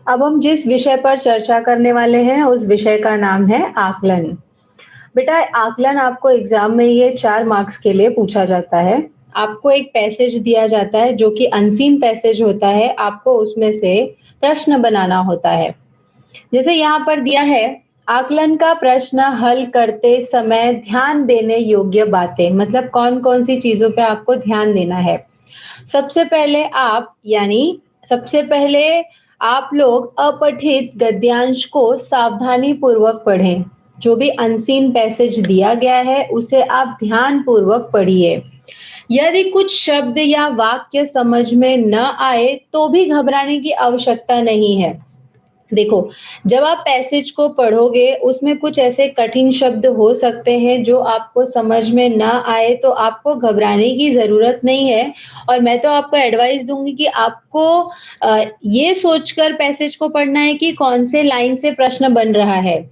अब हम जिस विषय पर चर्चा करने वाले हैं उस विषय का नाम है आकलन। बेटा आकलन आपको एग्जाम में ये 4 मार्क्स के लिए पूछा जाता है। आपको एक पैसेज दिया जाता है जो कि अनसीन पैसेज होता है, आपको उसमें से प्रश्न बनाना होता है। जैसे यहाँ पर दिया है, आकलन का प्रश्न हल करते समय ध्यान देने योग्य बातें, मतलब कौन-कौन सी चीज़ों पे आपको ध्यान देना है। सबसे पहले आप यानी सबसे पहले आप लोग अपठित गद्यांश को सावधानी पूर्वक पढ़ें। जो भी अनसीन पैसेज दिया गया है उसे आप ध्यान पूर्वक पढ़िए। यदि कुछ शब्द या वाक्य समझ में न आए तो भी घबराने की आवश्यकता नहीं है। देखो, जब आप पैसेज को पढ़ोगे उसमें कुछ ऐसे कठिन शब्द हो सकते हैं जो आपको समझ में ना आए, तो आपको घबराने की ज़रूरत नहीं है। और मैं तो आपको एडवाइस दूँगी कि आपको ये सोचकर पैसेज को पढ़ना है कि कौन से लाइन से प्रश्न बन रहा है।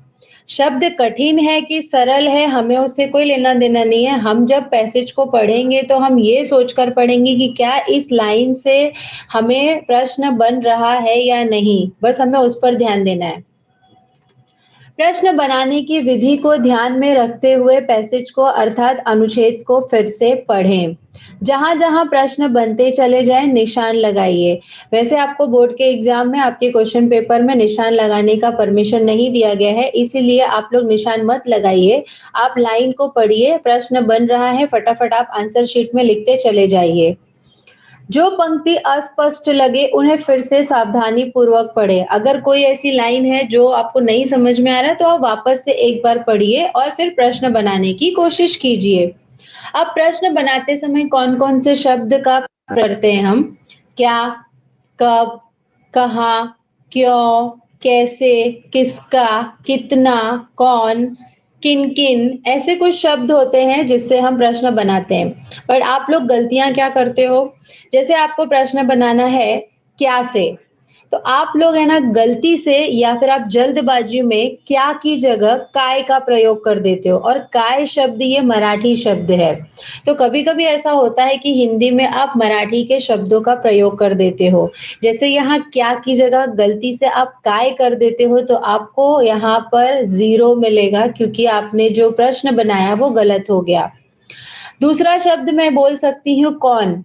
शब्द कठिन है कि सरल है, हमें उससे कोई लेना-देना नहीं है। हम जब पैसेज को पढ़ेंगे तो हम ये सोचकर पढ़ेंगे कि क्या इस लाइन से हमें प्रश्न बन रहा है या नहीं, बस हमें उस पर ध्यान देना है। प्रश्न बनाने की विधि को ध्यान में रखते हुए पैसेज को अर्थात अनुच्छेद को फिर से पढ़ें। जहाँ-जहाँ प्रश्न बनते चले जाएँ निशान लगाइए। वैसे आपको बोर्ड के एग्ज़ाम में आपके क्वेश्चन पेपर में निशान लगाने का परमिशन नहीं दिया गया है, इसीलिए आप लोग निशान मत लगाइए। आप लाइन को पढ़िए, प्रश्न बन रहा है, फटाफट आप आंसर शीट में लिखते चले जाइए। जो पंक्ति अस्पष्ट लगे उन्हें फिर से सावधानी पूर्वक पढ़ें। अगर कोई ऐसी लाइन है जो आपको नहीं समझ में आ रहा है तो आप वापस से एक बार पढ़िए और फिर प्रश्न बनाने की कोशिश कीजिए। अब प्रश्न बनाते समय कौन-कौन से शब्द का करते हैं हम? क्या, कब, कहाँ, क्यों, कैसे, किसका, कितना, कौन, किन-किन ऐसे कुछ शब्द होते हैं जिससे हम प्रश्न बनाते हैं। पर आप लोग गलतियाँ क्या करते हो? जैसे आपको प्रश्न बनाना है क्या से, तो आप लोग है ना गलती से या फिर आप जल्दबाजी में क्या की जगह काय का प्रयोग कर देते हो और काय शब्द ये मराठी शब्द है। तो कभी-कभी ऐसा होता है कि हिंदी में आप मराठी के शब्दों का प्रयोग कर देते हो। जैसे यहाँ क्या की जगह गलती से आप काय कर देते हो तो आपको यहाँ पर 0 मिलेगा क्योंकि आपने जो प्रश्न बनाया वो गलत हो गया। दूसरा शब्द मैं बोल सकती हूँ कौन।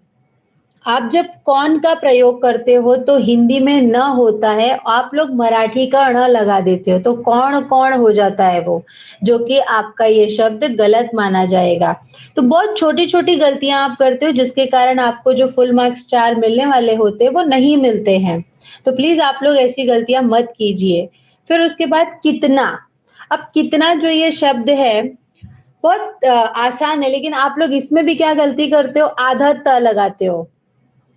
आप जब कौन का प्रयोग करते हो तो हिंदी में न होता है, आप लोग मराठी का ण लगा देते हो, तो कौन-कौन हो जाता है वो, जो कि आपका ये शब्द गलत माना जाएगा। तो बहुत छोटी-छोटी गलतियाँ आप करते हो जिसके कारण आपको जो फुल मार्क्स 4 मिलने वाले होते हैं, वो नहीं मिलते हैं। तो प्लीज़ आप लोग ऐसी गलतियाँ मत कीजिए। फिर उसके बाद कितना, अब कितना जो ये शब्द है बहुत आसान है, लेकिन आप लोग इसमें भी क्या गलती करते हो, आधा त लगाते हो।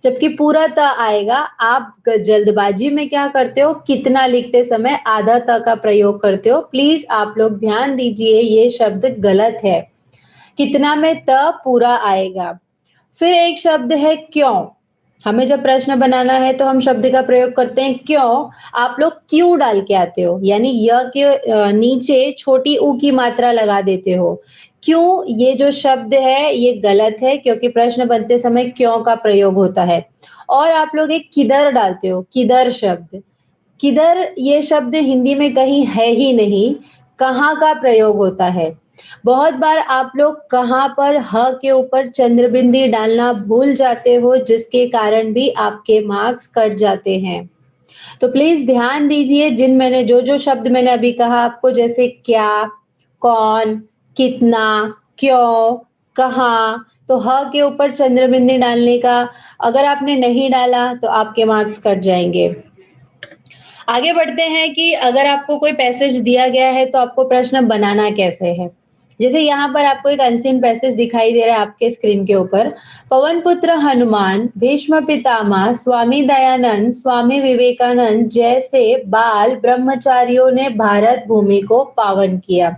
जबकि पूरा त आएगा, आप जल्दबाजी में क्या करते हो, कितना लिखते समय आधा त का प्रयोग करते हो। प्लीज़ आप लोग ध्यान दीजिए, ये शब्द गलत है। कितना में त पूरा आएगा। फिर एक शब्द है क्यों। हमें जब प्रश्न बनाना है तो हम शब्द का प्रयोग करते हैं क्यों, आप लोग क्यों डाल के आते हो, यानी य के नीचे छोटी ऊ की मात्रा लगा देते हो। क्यों ये जो शब्द है ये गलत है क्योंकि प्रश्न बनते समय क्यों का प्रयोग होता है। और आप लोग एक किधर डालते हो, किधर शब्द। किधर ये शब्द हिंदी में कहीं है ही नहीं, कहाँ का प्रयोग होता है। बहुत बार आप लोग कहाँ पर ह के ऊपर चंद्र बिंदी डालना भूल जाते हो जिसके कारण भी आपके मार्क्स कट जाते हैं। तो प्लीज़ ध्यान दीजिए मैंने जो-जो शब्द मैंने अभी कहा आपको जैसे क्या, कौन, कितना, क्यों, कहाँ, तो ह के ऊपर चंद्र बिंदी डालने का अगर आपने नहीं डाला तो आपके मार्क्स कट जाएँगे। आगे बढ़ते हैं कि अगर आपको कोई पैसेज दिया गया है तो आपको प्रश्न बनाना कैसे है। जैसे यहाँ पर आपको एक अनसीन पैसेज दिखाई दे रहा है आपके स्क्रीन के ऊपर। पवन पुत्र हनुमान, भीष्म पितामह, स्वामी दयानंद, स्वामी विवेकानंद जैसे बाल ब्रह्मचारियों ने भारत भूमि को पावन किया।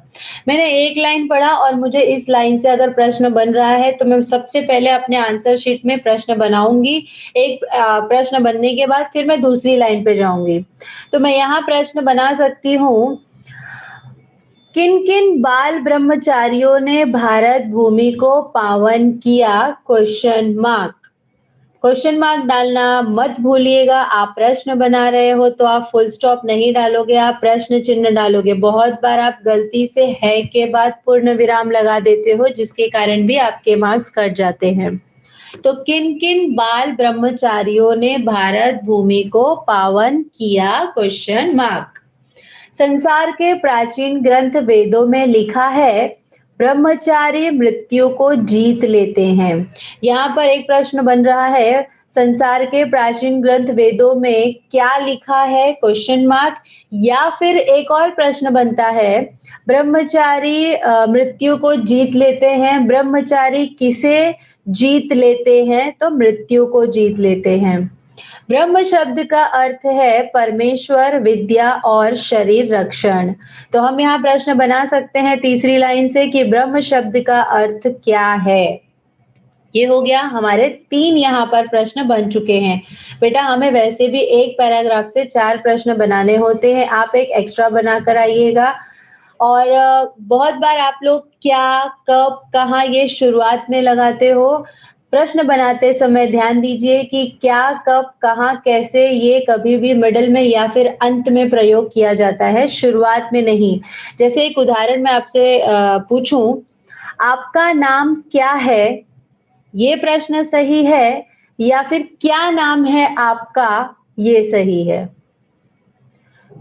मैंने एक लाइन पढ़ा और मुझे इस लाइन से अगर प्रश्न बन रहा है तो मैं सबसे पहले अपने आंसर शीट में प्रश्न बनाऊँगी। एक प्रश्न बनने के बाद फिर मैं दूसरी लाइन पे जाऊँगी। तो मैं यहाँ प्रश्न बना सकती हूँ, किन-किन बाल ब्रह्मचारियों ने भारत भूमि को पावन किया? Question mark. क्वेश्चन मार्क डालना मत भूलिएगा। आप प्रश्न बना रहे हो तो आप फुल स्टॉप नहीं डालोगे, आप प्रश्न चिन्ह डालोगे। बहुत बार आप गलती से है के बाद पूर्ण विराम लगा देते हो, जिसके कारण भी आपके मार्क्स कट जाते हैं। तो किन किन बाल ब्रह्मचारियों ने भारत भूमि को पावन किया? Question mark. संसार के प्राचीन ग्रंथ वेदों में लिखा है, ब्रह्मचारी मृत्यु को जीत लेते हैं। यहाँ पर एक प्रश्न बन रहा है, संसार के प्राचीन ग्रंथ वेदों में क्या लिखा है? Question mark. या फिर एक और प्रश्न बनता है, ब्रह्मचारी मृत्यु को जीत लेते हैं। ब्रह्मचारी किसे जीत लेते हैं? तो मृत्यु को जीत लेते हैं। ब्रह्म शब्द का अर्थ है परमेश्वर, विद्या और शरीर रक्षण। तो हम यहाँ प्रश्न बना सकते हैं तीसरी लाइन से कि ब्रह्म शब्द का अर्थ क्या है। ये हो गया, हमारे 3 यहाँ पर प्रश्न बन चुके हैं। बेटा हमें वैसे भी एक पैराग्राफ से 4 प्रश्न बनाने होते हैं, आप एक एक्स्ट्रा बनाकर आइएगा। और बहुत बार आप लोग क्या, कब, कहाँ ये शुरुआत में लगाते हो। प्रश्न बनाते समय ध्यान दीजिए कि क्या, कब, कहाँ, कैसे ये कभी भी मिडल में या फिर अंत में प्रयोग किया जाता है, शुरुआत में नहीं। जैसे एक उदाहरण मैं आपसे पूछूं, आपका नाम क्या है? ये प्रश्न सही है या फिर क्या नाम है आपका, ये सही है।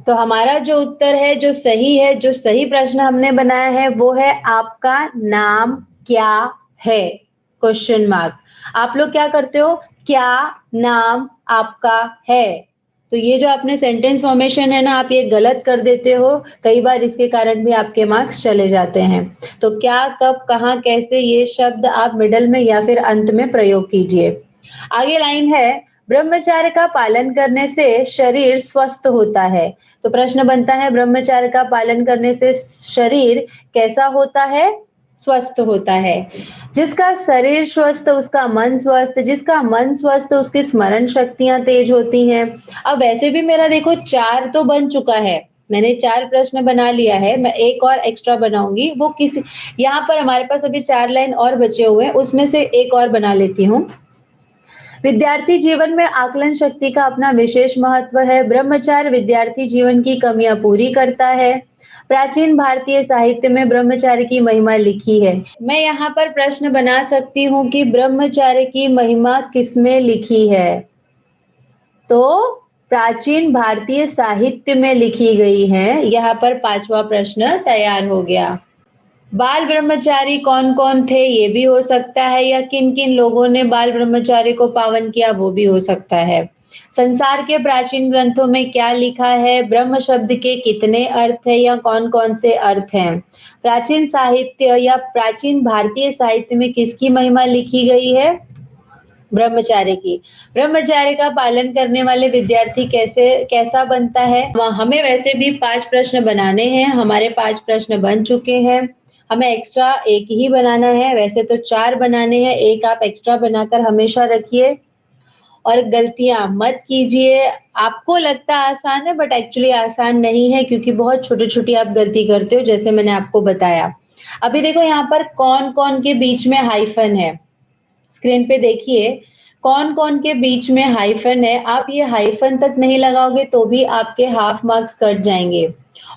तो हमारा जो उत्तर है, जो सही है, जो सही प्रश्न हमने बनाया है वो है, आपका नाम क्या है? Question mark. आप लोग क्या करते हो, क्या नाम आपका है? तो ये जो आपने सेंटेंस फॉर्मेशन है ना, आप ये गलत कर देते हो कई बार, इसके कारण भी आपके मार्क्स चले जाते हैं। तो क्या, कब, कहाँ, कैसे, ये शब्द आप मिडल में या फिर अंत में प्रयोग कीजिए। आगे लाइन है, ब्रह्मचर्य का पालन करने से शरीर स्वस्थ होता है। तो प्रश्न बनता है, ब्रह्मचर्य का पालन करने से शरीर कैसा होता है? स्वस्थ होता है। जिसका शरीर स्वस्थ उसका मन स्वस्थ, जिसका मन स्वस्थ उसकी स्मरण शक्तियां तेज होती हैं। अब वैसे भी मेरा देखो 4 तो बन चुका है, मैंने 4 प्रश्न बना लिया है, मैं एक और एक्स्ट्रा बनाऊंगी। वो किसी, यहाँ पर हमारे पास अभी 4 लाइन और बचे हुए हैं, उसमें से एक और बना लेती हूँ। विद्यार्थी जीवन में आकलन शक्ति का अपना विशेष महत्व है। ब्रह्मचार्य विद्यार्थी जीवन की कमियां पूरी करता है। प्राचीन भारतीय साहित्य में ब्रह्मचार्य की महिमा लिखी है। मैं यहाँ पर प्रश्न बना सकती हूँ कि ब्रह्मचार्य की महिमा किसमें लिखी है? तो प्राचीन भारतीय साहित्य में लिखी गई है। यहाँ पर 5वां प्रश्न तैयार हो गया। बाल ब्रह्मचारी कौन कौन थे, ये भी हो सकता है, या किन किन लोगों ने बाल ब्रह्मचारी को पावन किया, वो भी हो सकता है। संसार के प्राचीन ग्रंथों में क्या लिखा है? ब्रह्म शब्द के कितने अर्थ है या कौन कौन से अर्थ हैं? प्राचीन साहित्य या प्राचीन भारतीय साहित्य में किसकी महिमा लिखी गई है? ब्रह्मचार्य की। ब्रह्मचार्य का पालन करने वाले विद्यार्थी कैसा बनता है? हमें वैसे भी 5 प्रश्न बनाने हैं, हमारे 5 प्रश्न बन चुके हैं। हमें एक्स्ट्रा एक ही बनाना है, वैसे तो 4 बनाने हैं, एक आप एक्स्ट्रा बनाकर हमेशा रखिए। और गलतियां मत कीजिए। आपको लगता आसान है बट एक्चुअली आसान नहीं है, क्योंकि बहुत छोटी छोटी आप गलती करते हो, जैसे मैंने आपको बताया। अभी देखो यहाँ पर कौन कौन के बीच में हाइफन है, स्क्रीन पे देखिए कौन कौन के बीच में हाइफन है। आप ये हाइफन तक नहीं लगाओगे तो भी आपके हाफ मार्क्स कट जाएंगे।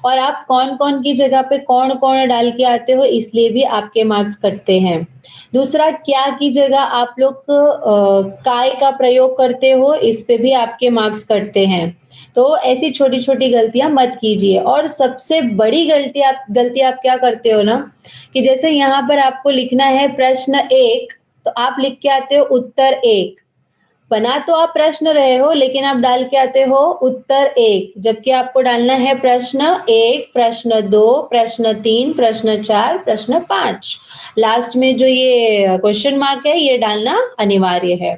और आप कौन कौन की जगह पे कौन कौन डाल के आते हो, इसलिए भी आपके मार्क्स कटते हैं। दूसरा, क्या की जगह आप लोग काय का प्रयोग करते हो, इस पे भी आपके मार्क्स कटते हैं। तो ऐसी छोटी छोटी गलतियां मत कीजिए। और सबसे बड़ी गलती आप क्या करते हो ना, कि जैसे यहाँ पर आपको लिखना है प्रश्न 1, तो आप लिख के आते हो उत्तर 1। बना तो आप प्रश्न रहे हो, लेकिन आप डाल के आते हो उत्तर 1, जबकि आपको डालना है प्रश्न 1, प्रश्न 2, प्रश्न 3, प्रश्न 4, प्रश्न 5। लास्ट में जो ये क्वेश्चन मार्क है ये डालना अनिवार्य है।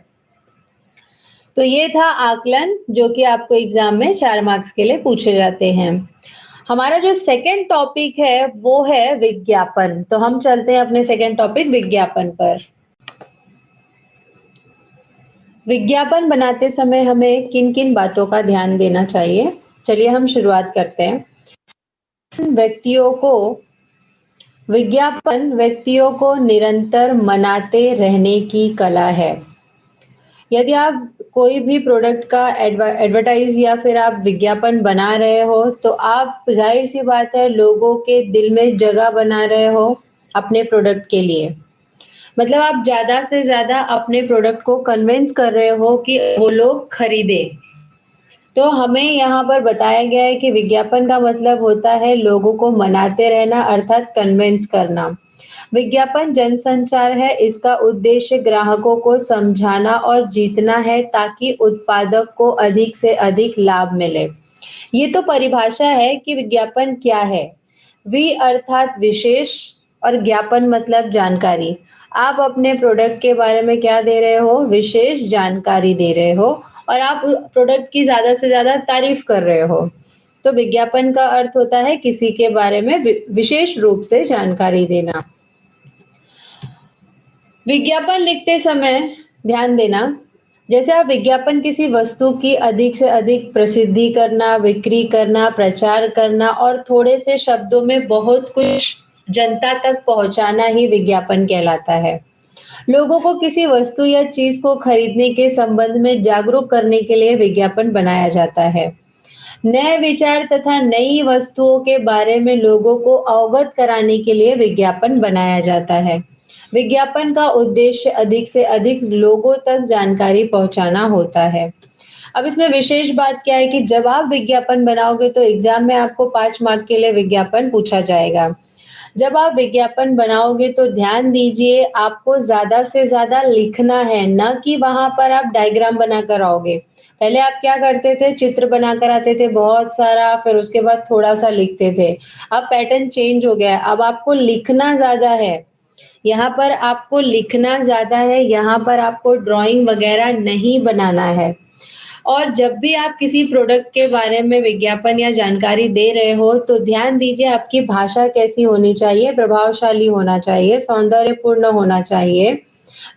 तो ये था आकलन, जो कि आपको एग्जाम में 4 मार्क्स के लिए पूछे जाते हैं। हमारा जो सेकंड टॉपिक है वो है विज्ञापन। तो हम चलते हैं अपने सेकंड टॉपिक विज्ञापन पर। विज्ञापन बनाते समय हमें किन किन बातों का ध्यान देना चाहिए, चलिए हम शुरुआत करते हैं। विज्ञापन व्यक्तियों को निरंतर मनाते रहने की कला है। यदि आप कोई भी प्रोडक्ट का एडवर्टाइज या फिर आप विज्ञापन बना रहे हो, तो आप ज़ाहिर-सी बात है लोगों के दिल में जगह बना रहे हो अपने प्रोडक्ट के लिए। मतलब आप ज़्यादा से ज़्यादा अपने प्रोडक्ट को कन्विंस कर रहे हो कि वो लोग खरीदें। तो हमें यहाँ पर बताया गया है कि विज्ञापन का मतलब होता है लोगों को मनाते रहना अर्थात कन्विंस करना। विज्ञापन जनसंचार है, इसका उद्देश्य ग्राहकों को समझाना और जीतना है ताकि उत्पादक को अधिक से अधिक लाभ मिले। ये तो परिभाषा है कि विज्ञापन क्या है। वि अर्थात विशेष और ज्ञापन मतलब जानकारी। आप अपने प्रोडक्ट के बारे में क्या दे रहे हो? विशेष जानकारी दे रहे हो और आप प्रोडक्ट की ज़्यादा से ज़्यादा तारीफ़ कर रहे हो। तो विज्ञापन का अर्थ होता है किसी के बारे में विशेष रूप से जानकारी देना। विज्ञापन लिखते समय ध्यान देना, जैसे आप विज्ञापन किसी वस्तु की अधिक से अधिक प्रसिद्धि करना, बिक्री करना, प्रचार करना और थोड़े से शब्दों में बहुत कुछ जनता तक पहुँचाना ही विज्ञापन कहलाता है। लोगों को किसी वस्तु या चीज़ को खरीदने के संबंध में जागरूक करने के लिए विज्ञापन बनाया जाता है। नए विचार तथा नई वस्तुओं के बारे में लोगों को अवगत कराने के लिए विज्ञापन बनाया जाता है। विज्ञापन का उद्देश्य अधिक से अधिक लोगों तक जानकारी पहुंचाना होता है। अब इसमें विशेष बात क्या है कि जब आप विज्ञापन बनाओगे तो एग्जाम में आपको 5 मार्क के लिए विज्ञापन पूछा जाएगा। जब आप विज्ञापन बनाओगे तो ध्यान दीजिए आपको ज़्यादा से ज़्यादा लिखना है, ना कि वहाँ पर आप डायग्राम बनाकर आओगे। पहले आप क्या करते थे? चित्र बनाकर आते थे बहुत सारा, फिर उसके बाद थोड़ा-सा लिखते थे। अब पैटर्न चेंज हो गया है, अब आपको लिखना ज़्यादा है। यहाँ पर आपको लिखना ज़्यादा है, यहाँ पर आपको ड्राइंग वगैरह नहीं बनाना है। और जब भी आप किसी प्रोडक्ट के बारे में विज्ञापन या जानकारी दे रहे हो, तो ध्यान दीजिए आपकी भाषा कैसी होनी चाहिए, प्रभावशाली होना चाहिए, सौंदर्यपूर्ण होना चाहिए।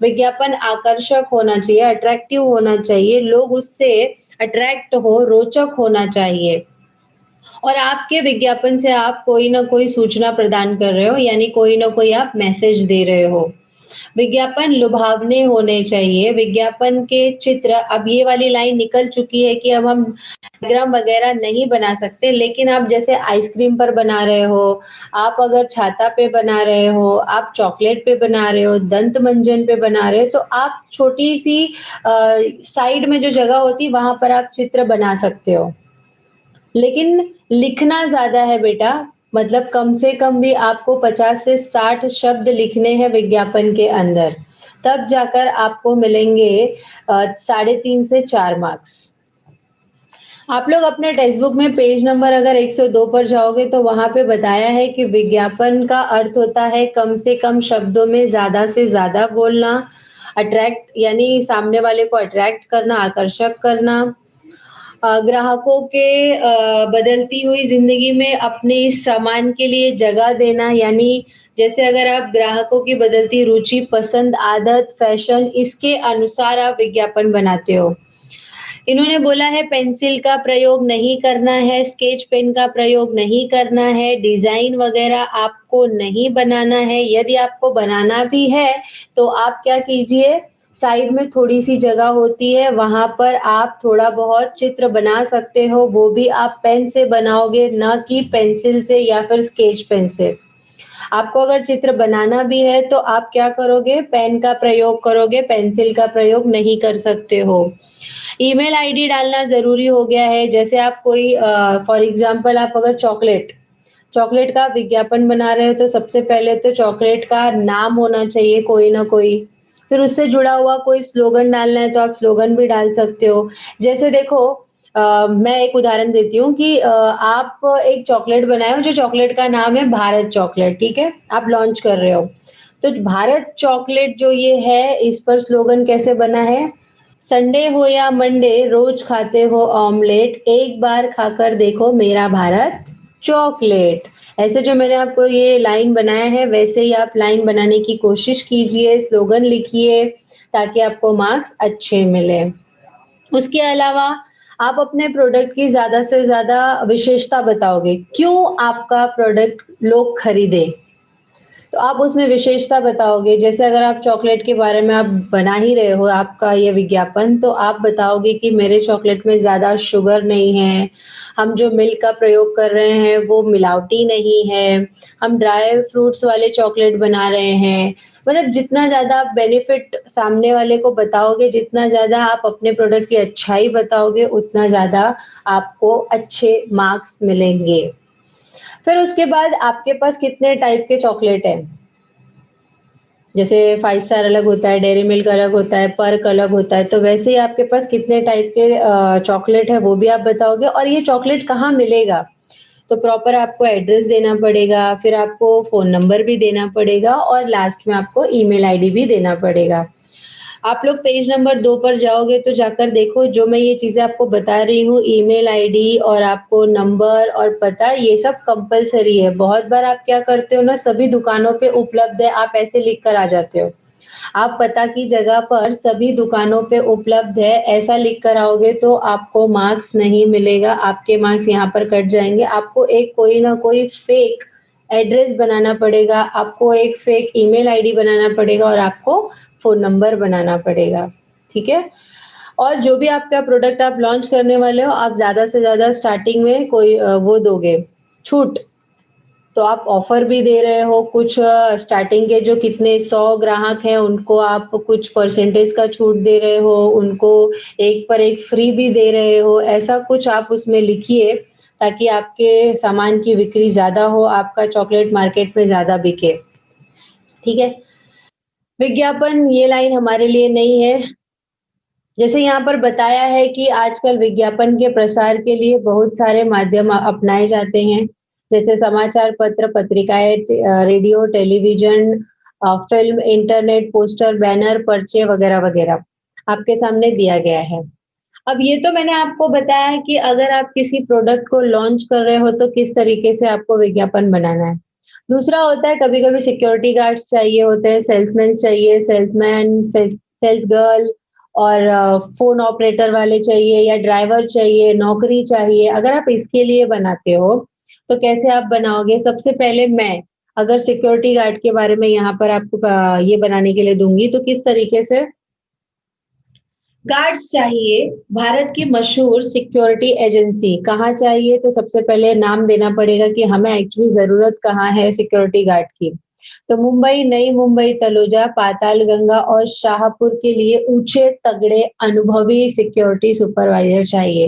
विज्ञापन आकर्षक होना चाहिए, अट्रैक्टिव होना चाहिए, लोग उससे अट्रैक्ट हो, रोचक होना चाहिए। और आपके विज्ञापन से आप कोई ना कोई सूचना प्रदान कर रहे हो, यानी कोई ना कोई आप मैसेज दे रहे हो। विज्ञापन लुभावने होने चाहिए, विज्ञापन के चित्र अब ये वाली लाइन निकल चुकी है कि अब हम डायग्राम वगैरह नहीं बना सकते, लेकिन आप जैसे आइसक्रीम पर बना रहे हो, आप अगर छाता पे बना रहे हो, आप चॉकलेट पे बना रहे हो, दंत मंजन पे बना रहे हो, तो आप छोटी-सी साइड में जो जगह होती है, वहाँ पर आप चित्र बना सकते हो। लेकिन लिखना ज़्यादा है बेटा, मतलब कम से कम भी आपको 50 से 60 शब्द लिखने हैं विज्ञापन के अंदर, तब जाकर आपको मिलेंगे 3.5 से 4 मार्क्स। आप लोग अपने टेक्स्ट बुक में पेज नंबर अगर 102 पर जाओगे तो वहाँ पे बताया है कि विज्ञापन का अर्थ होता है कम से कम शब्दों में ज़्यादा से ज़्यादा बोलना, अट्रैक्ट यानी सामने वाले को अट्रैक्ट करना, आकर्षक करना। ग्राहकों के बदलती हुई ज़िंदगी में अपने इस सामान के लिए जगह देना, यानी जैसे अगर आप ग्राहकों की बदलती रुचि, पसंद, आदत, फैशन इसके अनुसार आप विज्ञापन बनाते हो। इन्होंने बोला है पेंसिल का प्रयोग नहीं करना है, स्केच पेन का प्रयोग नहीं करना है, डिज़ाइन वगैरह आपको नहीं बनाना है। यदि आपको बनाना भी है, तो आप क्या कीजिए, साइड में थोड़ी-सी जगह होती है, वहाँ पर आप थोड़ा बहुत चित्र बना सकते हो, वो भी आप पेन से बनाओगे, ना कि पेंसिल से या फिर स्केच पेन से। आपको अगर चित्र बनाना भी है, तो आप क्या करोगे, पेन का प्रयोग करोगे, पेंसिल का प्रयोग नहीं कर सकते हो। ईमेल आईडी डालना ज़रूरी हो गया है, जैसे आप कोई फॉर एग्ज़ाम्पल आप अगर चॉकलेट का विज्ञापन बना रहे हो, तो सबसे पहले तो चॉकलेट का नाम होना चाहिए कोई ना कोई, फिर उससे जुड़ा हुआ कोई स्लोगन डालना है, तो आप स्लोगन भी डाल सकते हो। जैसे देखो मैं एक उदाहरण देती हूँ कि आप एक चॉकलेट बनाए हो, जो चॉकलेट का नाम है भारत चॉकलेट, ठीक है? आप लॉन्च कर रहे हो। तो भारत चॉकलेट जो ये है, इस पर स्लोगन कैसे बना है? संडे हो या मंडे रोज खाते हो ऑमलेट, एक बार खाकर देखो मेरा भारत चॉकलेट। ऐसे जो मैंने आपको ये लाइन बनाया है, वैसे ही आप लाइन बनाने की कोशिश कीजिए, स्लोगन लिखिए ताकि आपको मार्क्स अच्छे मिले। उसके अलावा आप अपने प्रोडक्ट की ज़्यादा से ज़्यादा विशेषता बताओगे, क्यों आपका प्रोडक्ट लोग खरीदें? तो आप उसमें विशेषता बताओगे, जैसे अगर आप चॉकलेट के बारे में आप बना ही रहे हो आपका ये विज्ञापन, तो आप बताओगे कि मेरे चॉकलेट में ज़्यादा शुगर नहीं है, हम जो मिल्क का प्रयोग कर रहे हैं वो मिलावटी नहीं है, हम ड्राई फ्रूट्स वाले चॉकलेट बना रहे हैं। मतलब जितना ज़्यादा आप बेनिफिट सामने वाले को बताओगे, जितना ज़्यादा आप अपने प्रोडक्ट की अच्छाई बताओगे, उतना ज़्यादा आपको अच्छे मार्क्स मिलेंगे। फिर उसके बाद आपके पास कितने टाइप के चॉकलेट हैं? जैसे 5 स्टार अलग होता है, डेयरी मिल्क अलग होता है, पर्क अलग होता है, तो वैसे ही आपके पास कितने टाइप के चॉकलेट है वो भी आप बताओगे और ये चॉकलेट कहाँ मिलेगा? तो प्रॉपर आपको एड्रेस देना पड़ेगा, फिर आपको फ़ोन नंबर भी देना पड़ेगा और लास्ट में आपको ईमेल आईडी भी देना पड़ेगा। आप लोग पेज नंबर 2 पर जाओगे तो जाकर देखो जो मैं ये चीज़ें आपको बता रही हूँ ईमेल आईडी और आपको नंबर और पता ये सब कंपल्सरी है। बहुत बार आप क्या करते हो ना सभी दुकानों पे उपलब्ध है, आप ऐसे लिख कर आ जाते हो। आप पता की जगह पर सभी दुकानों पे उपलब्ध है, ऐसा लिख कर आओगे तो आपको मार्क्स नहीं मिलेगा, आपके मार्क्स यहाँ पर कट जाएँगे। आपको एक कोई ना कोई फेक एड्रेस बनाना पड़ेगा, आपको एक फेक ईमेल आईडी बनाना पड़ेगा और आपको फ़ोन नंबर बनाना पड़ेगा, ठीक है? और जो भी आपका प्रोडक्ट आप लॉन्च करने वाले हो, आप ज़्यादा से ज़्यादा स्टार्टिंग में कोई वो दोगे छूट, तो आप ऑफर भी दे रहे हो, कुछ स्टार्टिंग के जो कितने 100 ग्राहक हैं, उनको आप कुछ परसेंटेज का छूट दे रहे हो, उनको एक पर एक फ्री भी दे रहे हो, ऐसा कुछ आप उसमें लिखिए ताकि आपके सामान की बिक्री ज़्यादा हो, आपका चॉकलेट मार्केट में ज़्यादा बिके, ठीक है? विज्ञापन ये लाइन हमारे लिए नहीं है। जैसे यहाँ पर बताया है कि आजकल विज्ञापन के प्रसार के लिए बहुत सारे माध्यम अपनाए जाते हैं, जैसे समाचार पत्र, पत्रिकाएँ, radio, television, film, internet, poster, banner, पर्चे वगैरह-वगैरह, आपके सामने दिया गया है। अब ये तो मैंने आपको बताया है कि अगर आप किसी प्रोडक्ट को लॉन्च कर रहे हो तो किस तरीके से आपको विज्ञापन बनाना है। दूसरा होता है कभी-कभी सिक्योरिटी गार्ड्स चाहिए होते हैं, सेल्समैन चाहिए, सेल्समैन, सेल्स गर्ल और फ़ोन ऑपरेटर वाले चाहिए या ड्राइवर चाहिए, नौकरी चाहिए। अगर आप इसके लिए बनाते हो, तो कैसे आप बनाओगे? सबसे पहले मैं अगर सिक्योरिटी गार्ड के बारे में यहाँ पर आपको ये बनाने के लिए दूँगी, तो किस तरीके से गार्ड्स चाहिए, भारत की मशहूर सिक्योरिटी एजेंसी कहाँ चाहिए? तो सबसे पहले नाम देना पड़ेगा कि हमें एक्चुअली ज़रूरत कहाँ है सिक्योरिटी गार्ड की। तो मुंबई, नई मुंबई, तलोजा, पातालगंगा और शाहपुर के लिए ऊँचे, तगड़े, अनुभवी सिक्योरिटी सुपरवाइज़र चाहिए।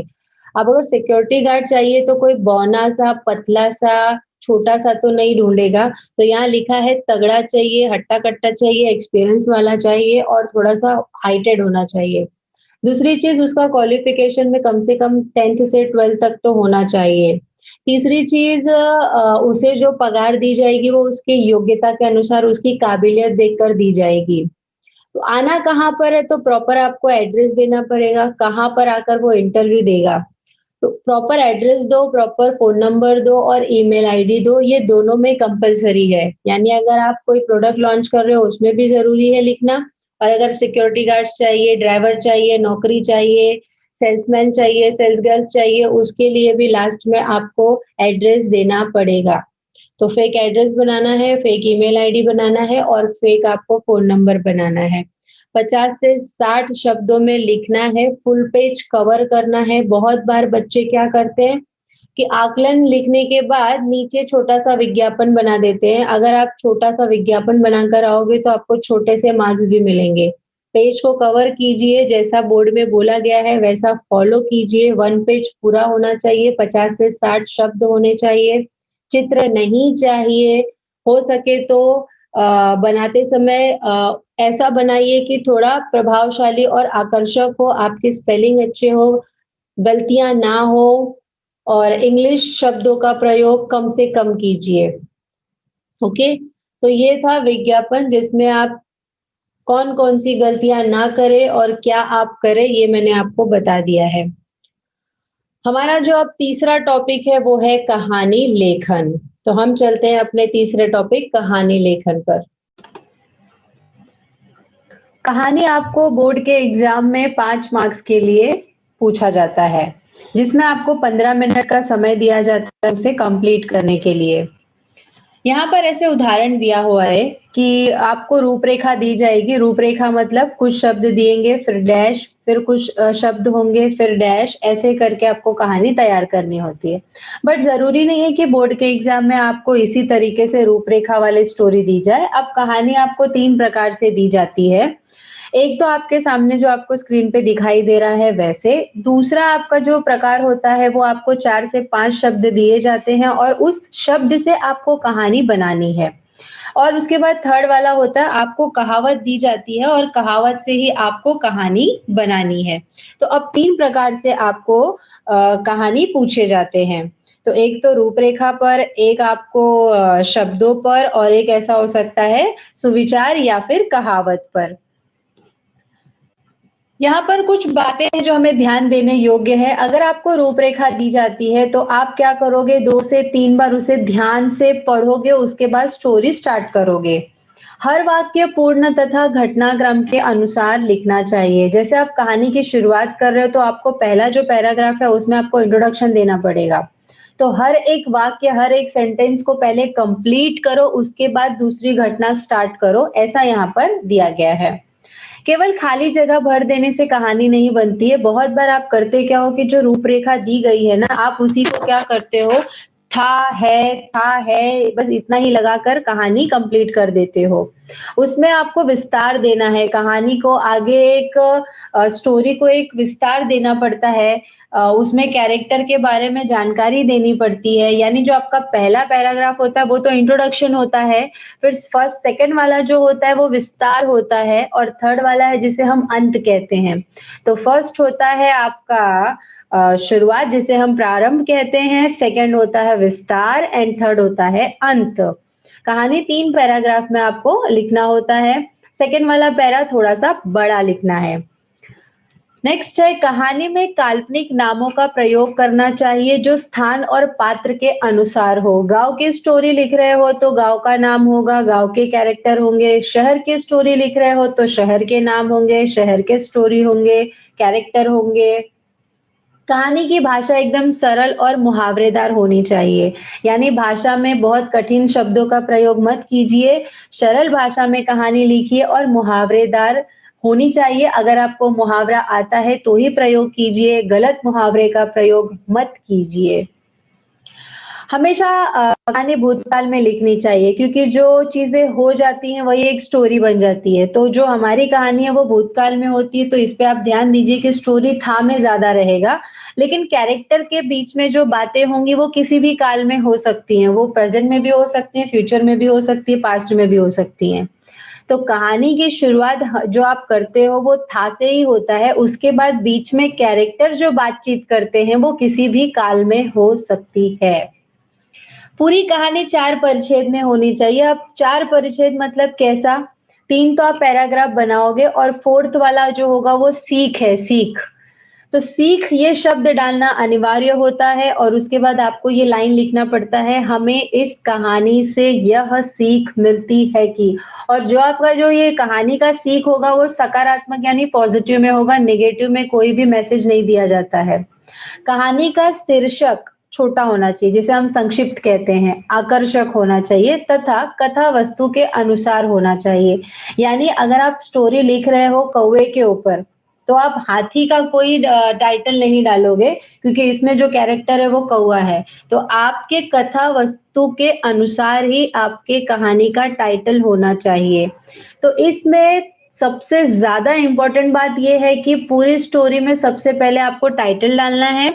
अब अगर सिक्योरिटी गार्ड चाहिए तो कोई बौना-सा, पतला-सा, छोटा-सा तो नहीं ढूँढेगा, तो यहाँ लिखा है तगड़ा चाहिए, हट्टा-कट्टा चाहिए, एक्सपीरियंस वाला चाहिए और थोड़ा-सा हाइटेड होना चाहिए। दूसरी चीज़ उसका क्वालिफ़िकेशन में कम से कम 10th से 12th तक तो होना चाहिए। तीसरी चीज़ उसे जो पगार दी जाएगी वो उसकी योग्यता के अनुसार उसकी काबिलियत देखकर दी जाएगी। तो आना कहाँ पर है तो प्रॉपर आपको एड्रेस देना पड़ेगा, कहाँ पर आकर वो इंटरव्यू देगा। तो प्रॉपर एड्रेस दो, प्रॉपर फ़ोन नंबर दो और ईमेल आईडी दो, ये दोनों में कंपल्सरी है। यानी अगर आप कोई प्रोडक्ट लॉन्च कर रहे हो उसमें भी ज़रूरी है लिखना और अगर सिक्योरिटी गार्ड्स चाहिए, ड्राइवर चाहिए, नौकरी चाहिए, सेल्समैन चाहिए, सेल्स गर्ल्स चाहिए, उसके लिए भी लास्ट में आपको एड्रेस देना पड़ेगा। तो फेक एड्रेस बनाना है, फेक ईमेल आईडी बनाना है और फेक आपको फ़ोन नंबर बनाना है। 50 से 60 शब्दों में लिखना है, फुल पेज कवर करना है। बहुत बार बच्चे क्या करते हैं कि आकलन लिखने के बाद नीचे छोटा-सा विज्ञापन बना देते हैं। अगर आप छोटा-सा विज्ञापन बनाकर आओगे तो आपको छोटे से मार्क्स भी मिलेंगे। पेज को कवर कीजिए, जैसा बोर्ड में बोला गया है वैसा फॉलो कीजिए। 1 पेज पूरा होना चाहिए, 50 से 60 शब्द होने चाहिए। चित्र नहीं चाहिए, हो सके तो बनाते समय ऐसा बनाइए कि थोड़ा प्रभावशाली और आकर्षक हो, आपके स्पेलिंग अच्छे हो, गलतियाँ ना हो और इंग्लिश शब्दों का प्रयोग कम से कम कीजिए। ओके? तो ये था विज्ञापन जिसमें आप कौन-कौन सी गलतियाँ ना करें और क्या आप करें, ये मैंने आपको बता दिया है। हमारा जो अब तीसरा टॉपिक है वो है कहानी लेखन। तो हम चलते हैं अपने तीसरे टॉपिक कहानी लेखन पर। कहानी आपको बोर्ड के एग्जाम में 5 मार्क्स के लिए पूछा जाता है, जिसमें आपको 15 मिनट का समय दिया जाता है उसे कंप्लीट करने के लिए। यहाँ पर ऐसे उदाहरण दिया हुआ है कि आपको रूपरेखा दी जाएगी, रूपरेखा मतलब कुछ शब्द दिएँगे, फिर डैश, फिर कुछ शब्द होंगे, फिर डैश, ऐसे करके आपको कहानी तैयार करनी होती है। बट ज़रूरी नहीं है कि बोर्ड के एग्ज़ाम में आपको इसी तरीके से रूपरेखा वाली स्टोरी दी जाए। अब कहानी आपको 3 प्रकार से दी जाती है। एक तो आपके सामने जो आपको स्क्रीन पे दिखाई दे रहा है वैसे, दूसरा आपका जो प्रकार होता है वो आपको 4 से 5 शब्द दिए जाते हैं और उस शब्द से आपको कहानी बनानी है। और उसके बाद थर्ड वाला होता है आपको कहावत दी जाती है और कहावत से ही आपको कहानी बनानी है। तो अब 3 प्रकार से आपको कहानी पूछे जाते हैं। तो एक तो रूपरेखा पर, एक आपको शब्दों पर और एक ऐसा हो सकता है सुविचार या फिर कहावत पर। यहाँ पर कुछ बातें हैं जो हमें ध्यान देने योग्य है। अगर आपको रूपरेखा दी जाती है तो आप क्या करोगे 2 से 3 बार उसे ध्यान से पढ़ोगे, उसके बाद स्टोरी स्टार्ट करोगे। हर वाक्य पूर्ण तथा घटनाक्रम के अनुसार लिखना चाहिए। जैसे आप कहानी की शुरुआत कर रहे हो तो आपको पहला जो पैराग्राफ है उसमें आपको इंट्रोडक्शन देना पड़ेगा। तो हर एक वाक्य, हर एक सेंटेंस को पहले कंप्लीट करो, उसके बाद दूसरी घटना स्टार्ट करो, ऐसा यहाँ पर दिया गया है। केवल खाली जगह भर देने से कहानी नहीं बनती है। बहुत बार आप करते क्या हो कि जो रूपरेखा दी गई है ना, आप उसी को क्या करते हो, था है, बस इतना ही लगाकर कहानी कंप्लीट कर देते हो। उसमें आपको विस्तार देना है, कहानी को आगे एक स्टोरी को एक विस्तार देना पड़ता है। उसमें कैरेक्टर के बारे में जानकारी देनी पड़ती है, यानी जो आपका पहला पैराग्राफ होता है वो तो इंट्रोडक्शन होता है, फिर फर्स्ट सेकंड वाला जो होता है वो विस्तार होता है और थर्ड वाला है जिसे हम अंत कहते हैं। तो फर्स्ट होता है आपका शुरुआत जिसे हम प्रारंभ कहते हैं, सेकंड होता है विस्तार एंड थर्ड होता है अंत। कहानी 3 पैराग्राफ में आपको लिखना होता है। सेकंड वाला पैरा थोड़ा-सा बड़ा लिखना है। नेक्स्ट है कहानी में काल्पनिक नामों का प्रयोग करना चाहिए जो स्थान और पात्र के अनुसार हो। गांव की स्टोरी लिख रहे हो तो गांव का नाम होगा, गांव के कैरेक्टर होंगे। शहर की स्टोरी लिख रहे हो तो शहर के नाम होंगे, शहर के स्टोरी होंगे, कैरेक्टर होंगे। कहानी की भाषा एकदम सरल और मुहावरेदार होनी चाहिए, यानी भाषा में बहुत कठिन शब्दों का प्रयोग मत कीजिए। सरल भाषा में कहानी लिखिए और मुहावरेदार होनी चाहिए। अगर आपको मुहावरा आता है तो ही प्रयोग कीजिए, गलत मुहावरे का प्रयोग मत कीजिए। हमेशा कहानी भूतकाल में लिखनी चाहिए क्योंकि जो चीज़ें हो जाती हैं वही एक स्टोरी बन जाती है। तो जो हमारी कहानी है वो भूतकाल में होती है, तो इस पे आप ध्यान दीजिए कि स्टोरी था में ज़्यादा रहेगा, लेकिन कैरेक्टर के बीच में जो बातें होंगी वो किसी भी काल में हो सकती हैं। वो प्रेज़ेंट में भी हो सकती हैं, फ्यूचर में भी हो सकती है, पास्ट में भी हो सकती हैं। तो कहानी की शुरुआत जो आप करते हो वो था से ही होता है, उसके बाद बीच में कैरेक्टर जो बातचीत करते हैं वो किसी भी काल में हो सकती है। पूरी कहानी 4 परिच्छेद में होनी चाहिए। अब 4 परिच्छेद मतलब कैसा? 3 तो आप पैराग्राफ बनाओगे और 4th वाला जो होगा वो सीख है, सीख। तो सीख ये शब्द डालना अनिवार्य होता है और उसके बाद आपको ये लाइन लिखना पड़ता है, हमें इस कहानी से यह सीख मिलती है कि। और जो आपका जो ये कहानी का सीख होगा वो सकारात्मक यानी पॉजिटिव में होगा, नेगेटिव में कोई भी मैसेज नहीं दिया जाता है। कहानी का शीर्षक छोटा होना चाहिए, जिसे हम संक्षिप्त कहते हैं, आकर्षक होना चाहिए तथा कथा वस्तु के अनुसार होना चाहिए। यानी अगर आप स्टोरी लिख रहे हो कौवे के ऊपर, तो आप हाथी का कोई टाइटल नहीं डालोगे क्योंकि इसमें जो कैरेक्टर है वो कौवा है। तो आपके कथा वस्तु के अनुसार ही आपके कहानी का टाइटल होना चाहिए। तो इसमें सबसे ज़्यादा इम्पोर्टेंट बात ये है कि पूरी स्टोरी में सबसे पहले आपको टाइटल डालना है,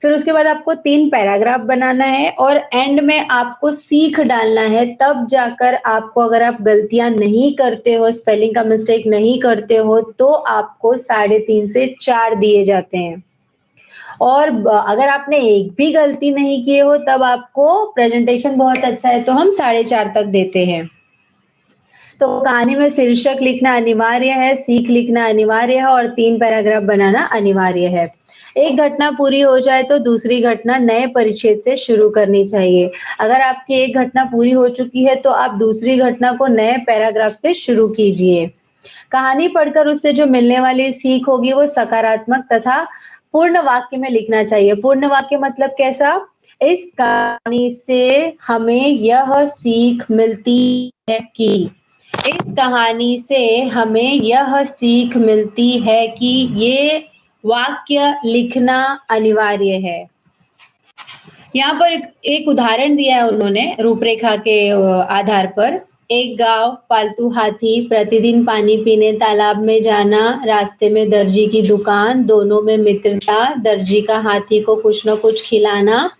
फिर उसके बाद आपको 3 पैराग्राफ बनाना है और एंड में आपको सीख डालना है, तब जाकर आपको अगर आप गलतियाँ नहीं करते हो, स्पेलिंग का मिस्टेक नहीं करते हो, तो आपको 3.5 से 4 दिए जाते हैं। और अगर आपने एक भी गलती नहीं किए हो तब आपको प्रेजेंटेशन बहुत अच्छा है तो हम 4.5 तक देते हैं। तो कहानी में शीर्षक लिखना अनिवार्य है, सीख लिखना अनिवार्य है और 3 पैराग्राफ बनाना अनिवार्य है। एक घटना पूरी हो जाए तो दूसरी घटना नए परिच्छेद से शुरू करनी चाहिए। अगर आपकी एक घटना पूरी हो चुकी है तो आप दूसरी घटना को नए पैराग्राफ से शुरू कीजिए। कहानी पढ़कर उससे जो मिलने वाली सीख होगी वो सकारात्मक तथा पूर्ण वाक्य में लिखना चाहिए। पूर्ण वाक्य मतलब कैसा? इस कहानी से हमें यह सीख मिलती है कि इस कहानी से हमें यह सीख मिलती है कि ये वाक्य लिखना अनिवार्य है। यहाँ पर एक उदाहरण दिया है उन्होंने रूपरेखा के आधार पर। एक गांव, पालतू हाथी, प्रतिदिन पानी पीने तालाब में जाना, रास्ते में दर्जी की दुकान, दोनों में मित्रता, दर्जी का हाथी को कुछ न कुछ खिलाना,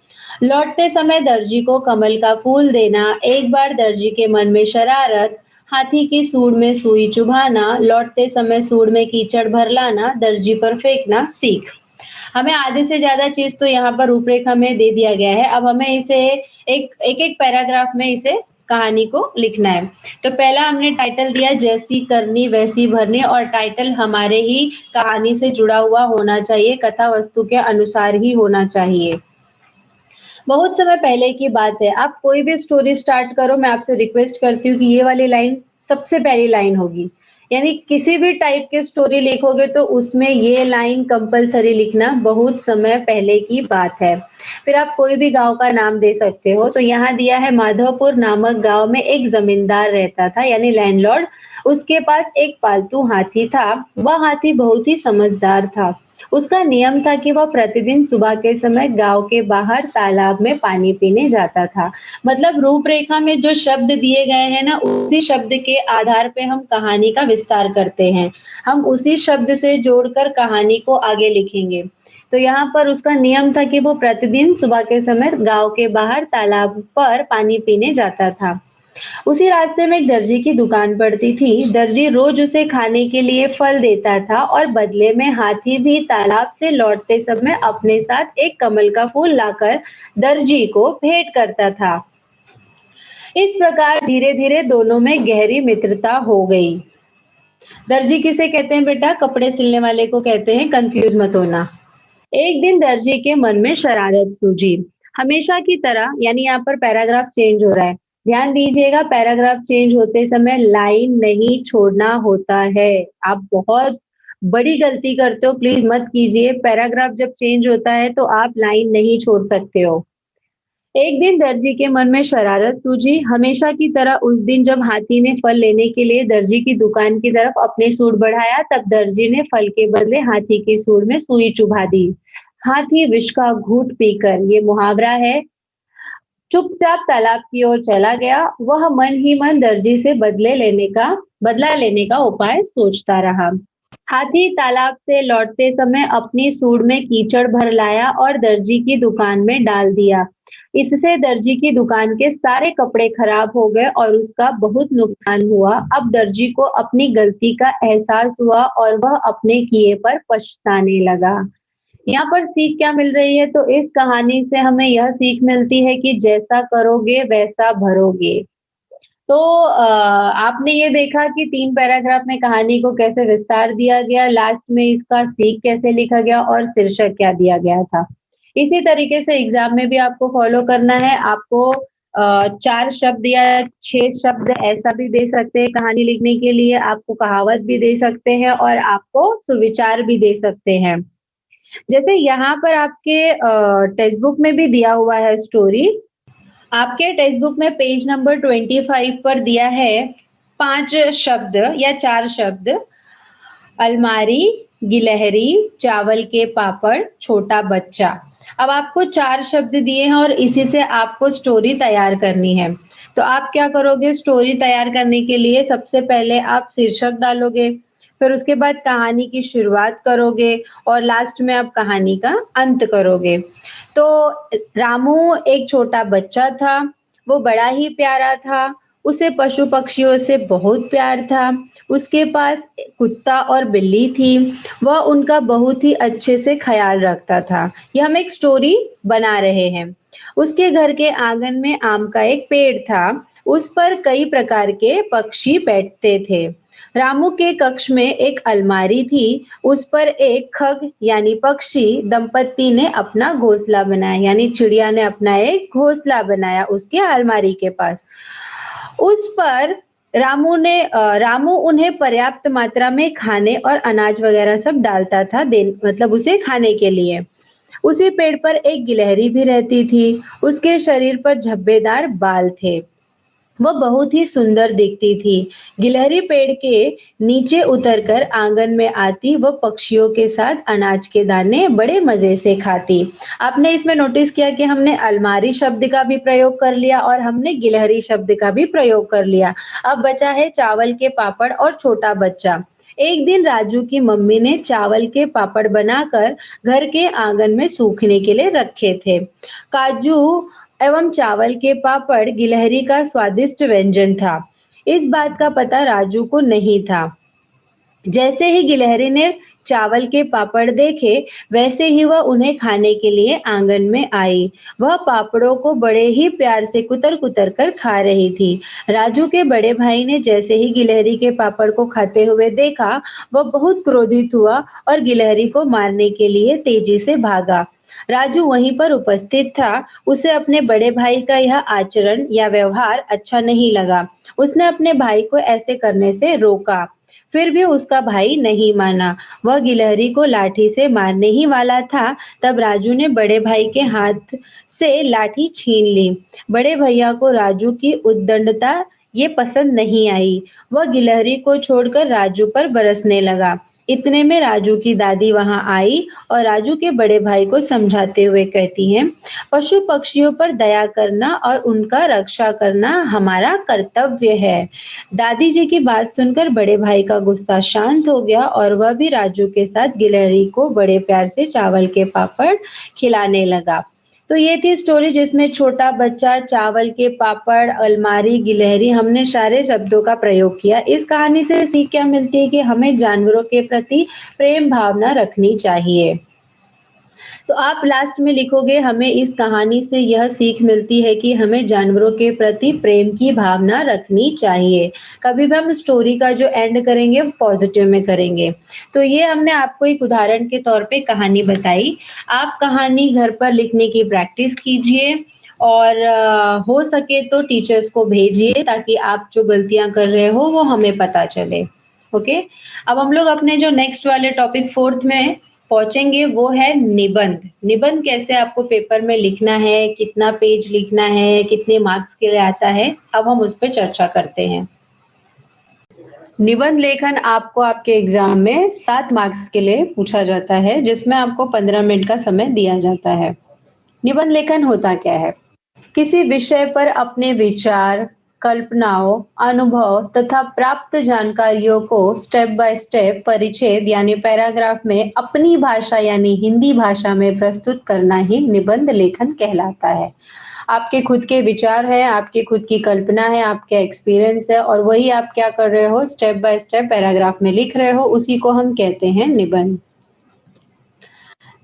लौटते समय दर्जी को कमल का फूल देना, एक बार दर्जी के मन में शरारत, हाथी की सूंड में सुई चुभाना, लौटते समय सूंड में कीचड़ भर लाना, दर्जी पर फेंकना, सीख। हमें आधे से ज़्यादा चीज़ तो यहाँ पर रूपरेखा में दे दिया गया है। अब हमें इसे एक पैराग्राफ में इसे कहानी को लिखना है। तो पहला हमने टाइटल दिया जैसी करनी वैसी भरनी, और टाइटल हमारे ही कहानी से जुड़ा हुआ होना चाहिए, कथा वस्तु के अनुसार ही होना चाहिए। बहुत समय पहले की बात है, आप कोई भी स्टोरी स्टार्ट करो, मैं आपसे रिक्वेस्ट करती हूँ कि ये वाली लाइन सबसे पहली लाइन होगी। यानी किसी भी टाइप की स्टोरी लिखोगे तो उसमें ये लाइन कंपल्सरी लिखना, बहुत समय पहले की बात है। फिर आप कोई भी गांव का नाम दे सकते हो। तो यहाँ दिया है माधवपुर नामक गांव में एक जमींदार रहता था, यानी लैंडलॉर्ड। उसके पास एक पालतू हाथी था। वह हाथी बहुत ही समझदार था। उसका नियम था कि वह प्रतिदिन सुबह के समय गांव के बाहर तालाब में पानी पीने जाता था। मतलब रूपरेखा में जो शब्द दिए गए हैं ना, उसी शब्द के आधार पे हम कहानी का विस्तार करते हैं। हम उसी शब्द से जोड़कर कहानी को आगे लिखेंगे। तो यहाँ पर उसका नियम था कि वो प्रतिदिन सुबह के समय गांव के बाहर तालाब पर पानी पीने जाता था। उसी रास्ते में एक दर्जी की दुकान पड़ती थी। दर्जी रोज उसे खाने के लिए फल देता था और बदले में हाथी भी तालाब से लौटते समय अपने साथ एक कमल का फूल लाकर दर्जी को भेंट करता था। इस प्रकार धीरे धीरे दोनों में गहरी मित्रता हो गई। दर्जी किसे कहते हैं बेटा? कपड़े सिलने वाले को कहते हैं, कंफ्यूज मत होना। एक दिन दर्जी के मन में शरारत सूझी। हमेशा की तरह, यानी यहाँ पर पैराग्राफ चेंज हो रहा है। ध्यान दीजिएगा, पैराग्राफ चेंज होते समय लाइन नहीं छोड़ना होता है। आप बहुत बड़ी गलती करते हो, प्लीज मत कीजिए। पैराग्राफ जब चेंज होता है तो आप लाइन नहीं छोड़ सकते हो। एक दिन दर्जी के मन में शरारत सूझी। हमेशा की तरह उस दिन जब हाथी ने फल लेने के लिए दर्जी की दुकान की तरफ अपनी सूंड बढ़ाया, तब दर्जी ने फल के बदले हाथी की सूंड में सुई चुभा दी। हाथी विष का घूंट पीकर, ये मुहावरा है, चुपचाप तालाब की ओर चला गया। वह मन ही मन दर्जी से बदला लेने का उपाय सोचता रहा। हाथी तालाब से लौटते समय अपनी सूंड में कीचड़ भर लाया और दर्जी की दुकान में डाल दिया। इससे दर्जी की दुकान के सारे कपड़े खराब हो गए और उसका बहुत नुकसान हुआ। अब दर्जी को अपनी गलती का एहसास हुआ और वह अपने किए पर पछताने लगा। यहाँ पर सीख क्या मिल रही है? तो इस कहानी से हमें यह सीख मिलती है कि जैसा करोगे वैसा भरोगे। तो आपने ये देखा कि 3 पैराग्राफ में कहानी को कैसे विस्तार दिया गया, लास्ट में इसका सीख कैसे लिखा गया और शीर्षक क्या दिया गया था। इसी तरीके से एग्जाम में भी आपको फॉलो करना है। आपको 4 शब्द या 6 शब्द ऐसा भी दे सकते हैं कहानी लिखने के लिए, आपको कहावत भी दे सकते हैं और आपको सुविचार भी दे सकते हैं। जैसे यहाँ पर आपके टेक्स्ट बुक में भी दिया हुआ है स्टोरी। आपके टेक्स्ट बुक में पेज नंबर 25 पर दिया है 5 शब्द या 4 शब्द। अलमारी, गिलहरी, चावल के पापड़, छोटा बच्चा। अब आपको 4 शब्द दिए हैं और इसी से आपको स्टोरी तैयार करनी है। तो आप क्या करोगे? स्टोरी तैयार करने के लिए सबसे पहले आप शीर्षक डालोगे, फिर उसके बाद कहानी की शुरुआत करोगे और लास्ट में आप कहानी का अंत करोगे। तो रामू एक छोटा बच्चा था, वो बड़ा ही प्यारा था। उसे पशु पक्षियों से बहुत प्यार था। उसके पास कुत्ता और बिल्ली थी। वह उनका बहुत ही अच्छे से ख्याल रखता था। यह हम एक स्टोरी बना रहे हैं। उसके घर के आंगन में आम का एक पेड़ था। उस पर कई प्रकार के पक्षी बैठते थे। रामू के कक्ष में एक अलमारी थी। उस पर एक खग यानी पक्षी दंपत्ति ने अपना घोंसला बनाया, यानी चिड़िया ने अपना एक घोंसला बनाया उसके अलमारी के पास। उस पर रामू उन्हें पर्याप्त मात्रा में खाने और अनाज वगैरह सब डालता था, मतलब उसे खाने के लिए। उसी पेड़ पर एक गिलहरी भी रहती थी। उसके शरीर पर झब्बेदार बाल थे। वह बहुत ही सुंदर दिखती थी। गिलहरी पेड़ के नीचे उतरकर आंगन में आती, वह पक्षियों के साथ अनाज के दाने बड़े मज़े से खाती। आपने इसमें नोटिस किया कि हमने अलमारी शब्द का भी प्रयोग कर लिया और हमने गिलहरी शब्द का भी प्रयोग कर लिया। अब बचा है चावल के पापड़ और छोटा बच्चा। एक दिन राजू की मम्मी ने चावल के पापड़ बनाकर घर के आंगन में सूखने के लिए रखे थे। काजू एवं चावल के पापड़ गिलहरी का स्वादिष्ट व्यंजन था। इस बात का पता राजू को नहीं था। जैसे ही गिलहरी ने चावल के पापड़ देखे, वैसे ही वह उन्हें खाने के लिए आंगन में आई। वह पापड़ों को बड़े ही प्यार से कुतर-कुतर कर खा रही थी। राजू के बड़े भाई ने जैसे ही गिलहरी के पापड़ को खाते हुए देखा, वह बहुत क्रोधित हुआ और गिलहरी को मारने के लिए तेजी से भागा। राजू वहीं पर उपस्थित था। उसे अपने बड़े भाई का यह आचरण या व्यवहार अच्छा नहीं लगा। उसने अपने भाई को ऐसे करने से रोका। फिर भी उसका भाई नहीं माना। वह गिलहरी को लाठी से मारने ही वाला था, तब राजू ने बड़े भाई के हाथ से लाठी छीन ली। बड़े भैया को राजू की उद्दंडता ये पसंद नहीं आई। वह गिलहरी को छोड़कर राजू पर बरसने लगा। इतने में राजू की दादी वहां आई और राजू के बड़े भाई को समझाते हुए कहती हैं, पशु पक्षियों पर दया करना और उनका रक्षा करना हमारा कर्तव्य है। दादी जी की बात सुनकर बड़े भाई का गुस्सा शांत हो गया और वह भी राजू के साथ गिलहरी को बड़े प्यार से चावल के पापड़ खिलाने लगा। तो ये थी स्टोरी जिसमें छोटा बच्चा, चावल के पापड़, अलमारी, गिलहरी, हमने सारे शब्दों का प्रयोग किया। इस कहानी से सीख क्या मिलती है कि हमें जानवरों के प्रति प्रेम भावना रखनी चाहिए। तो आप लास्ट में लिखोगे हमें इस कहानी से यह सीख मिलती है कि हमें जानवरों के प्रति प्रेम की भावना रखनी चाहिए। कभी भी हम स्टोरी का जो एंड करेंगे पॉजिटिव में करेंगे। तो ये हमने आपको एक उदाहरण के तौर पे कहानी बताई। आप कहानी घर पर लिखने की प्रैक्टिस कीजिए और हो सके तो टीचर्स को भेजिए ताकि आप जो गलतियां कर रहे हो वो हमें पता चले। ओके, अब हम लोग अपने जो नेक्स्ट वाले टॉपिक फोर्थ में पहुंचेंगे वो है निबंध। निबंध कैसे आपको पेपर में लिखना है, कितना पेज लिखना है, कितने मार्क्स के लिए आता है, अब हम उस पर चर्चा करते हैं। निबंध लेखन आपको आपके एग्जाम में 7 मार्क्स के लिए पूछा जाता है, जिसमें आपको 15 मिनट का समय दिया जाता है। निबंध लेखन होता क्या है? किसी विषय पर अपने विचार, कल्पनाओं, अनुभव तथा प्राप्त जानकारियों को स्टेप बाय स्टेप परिच्छेद यानी पैराग्राफ में अपनी भाषा यानी हिंदी भाषा में प्रस्तुत करना ही निबंध लेखन कहलाता है। आपके खुद के विचार है, आपकी खुद की कल्पना है, आपका एक्सपीरियंस है और वही आप क्या कर रहे हो, स्टेप बाय स्टेप पैराग्राफ में लिख रहे हो, उसी को हम कहते हैं निबंध।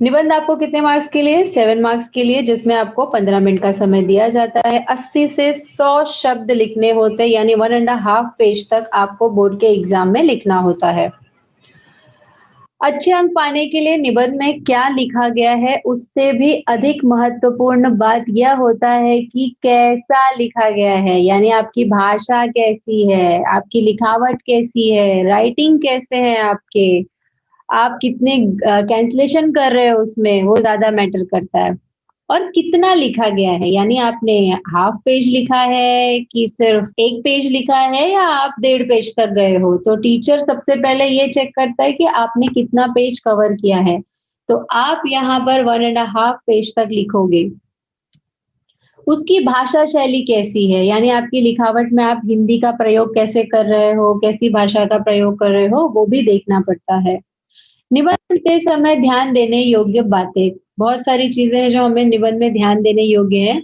निबंध आपको कितने मार्क्स के लिए? 7 मार्क्स के लिए, जिसमें आपको 15 मिनट का समय दिया जाता है। 80 से 100 शब्द लिखने होते हैं, यानी 1.5 पेज तक आपको बोर्ड के एग्जाम में लिखना होता है। अच्छे अंक पाने के लिए निबंध में क्या लिखा गया है उससे भी अधिक महत्वपूर्ण बात यह होता है कि कैसा लिखा गया है, यानी आपकी भाषा कैसी है, आपकी लिखावट कैसी है, राइटिंग कैसे है आपके, आप कितने कैंसलेशन कर रहे हो उसमें, वो ज़्यादा मैटर करता है। और कितना लिखा गया है, यानी आपने हाफ पेज लिखा है कि सिर्फ 1 पेज लिखा है या आप 1.5 पेज तक गए हो। तो टीचर सबसे पहले ये चेक करता है कि आपने कितना पेज कवर किया है। तो आप यहाँ पर 1.5 पेज तक लिखोगे। उसकी भाषा शैली कैसी है, यानी आपकी लिखावट में आप हिंदी का प्रयोग कैसे कर रहे हो, कैसी भाषा का प्रयोग कर रहे हो, वो भी देखना पड़ता है। निबंध लिखते समय ध्यान देने योग्य बातें, बहुत सारी चीजें हैं जो हमें निबंध में ध्यान देने योग्य है।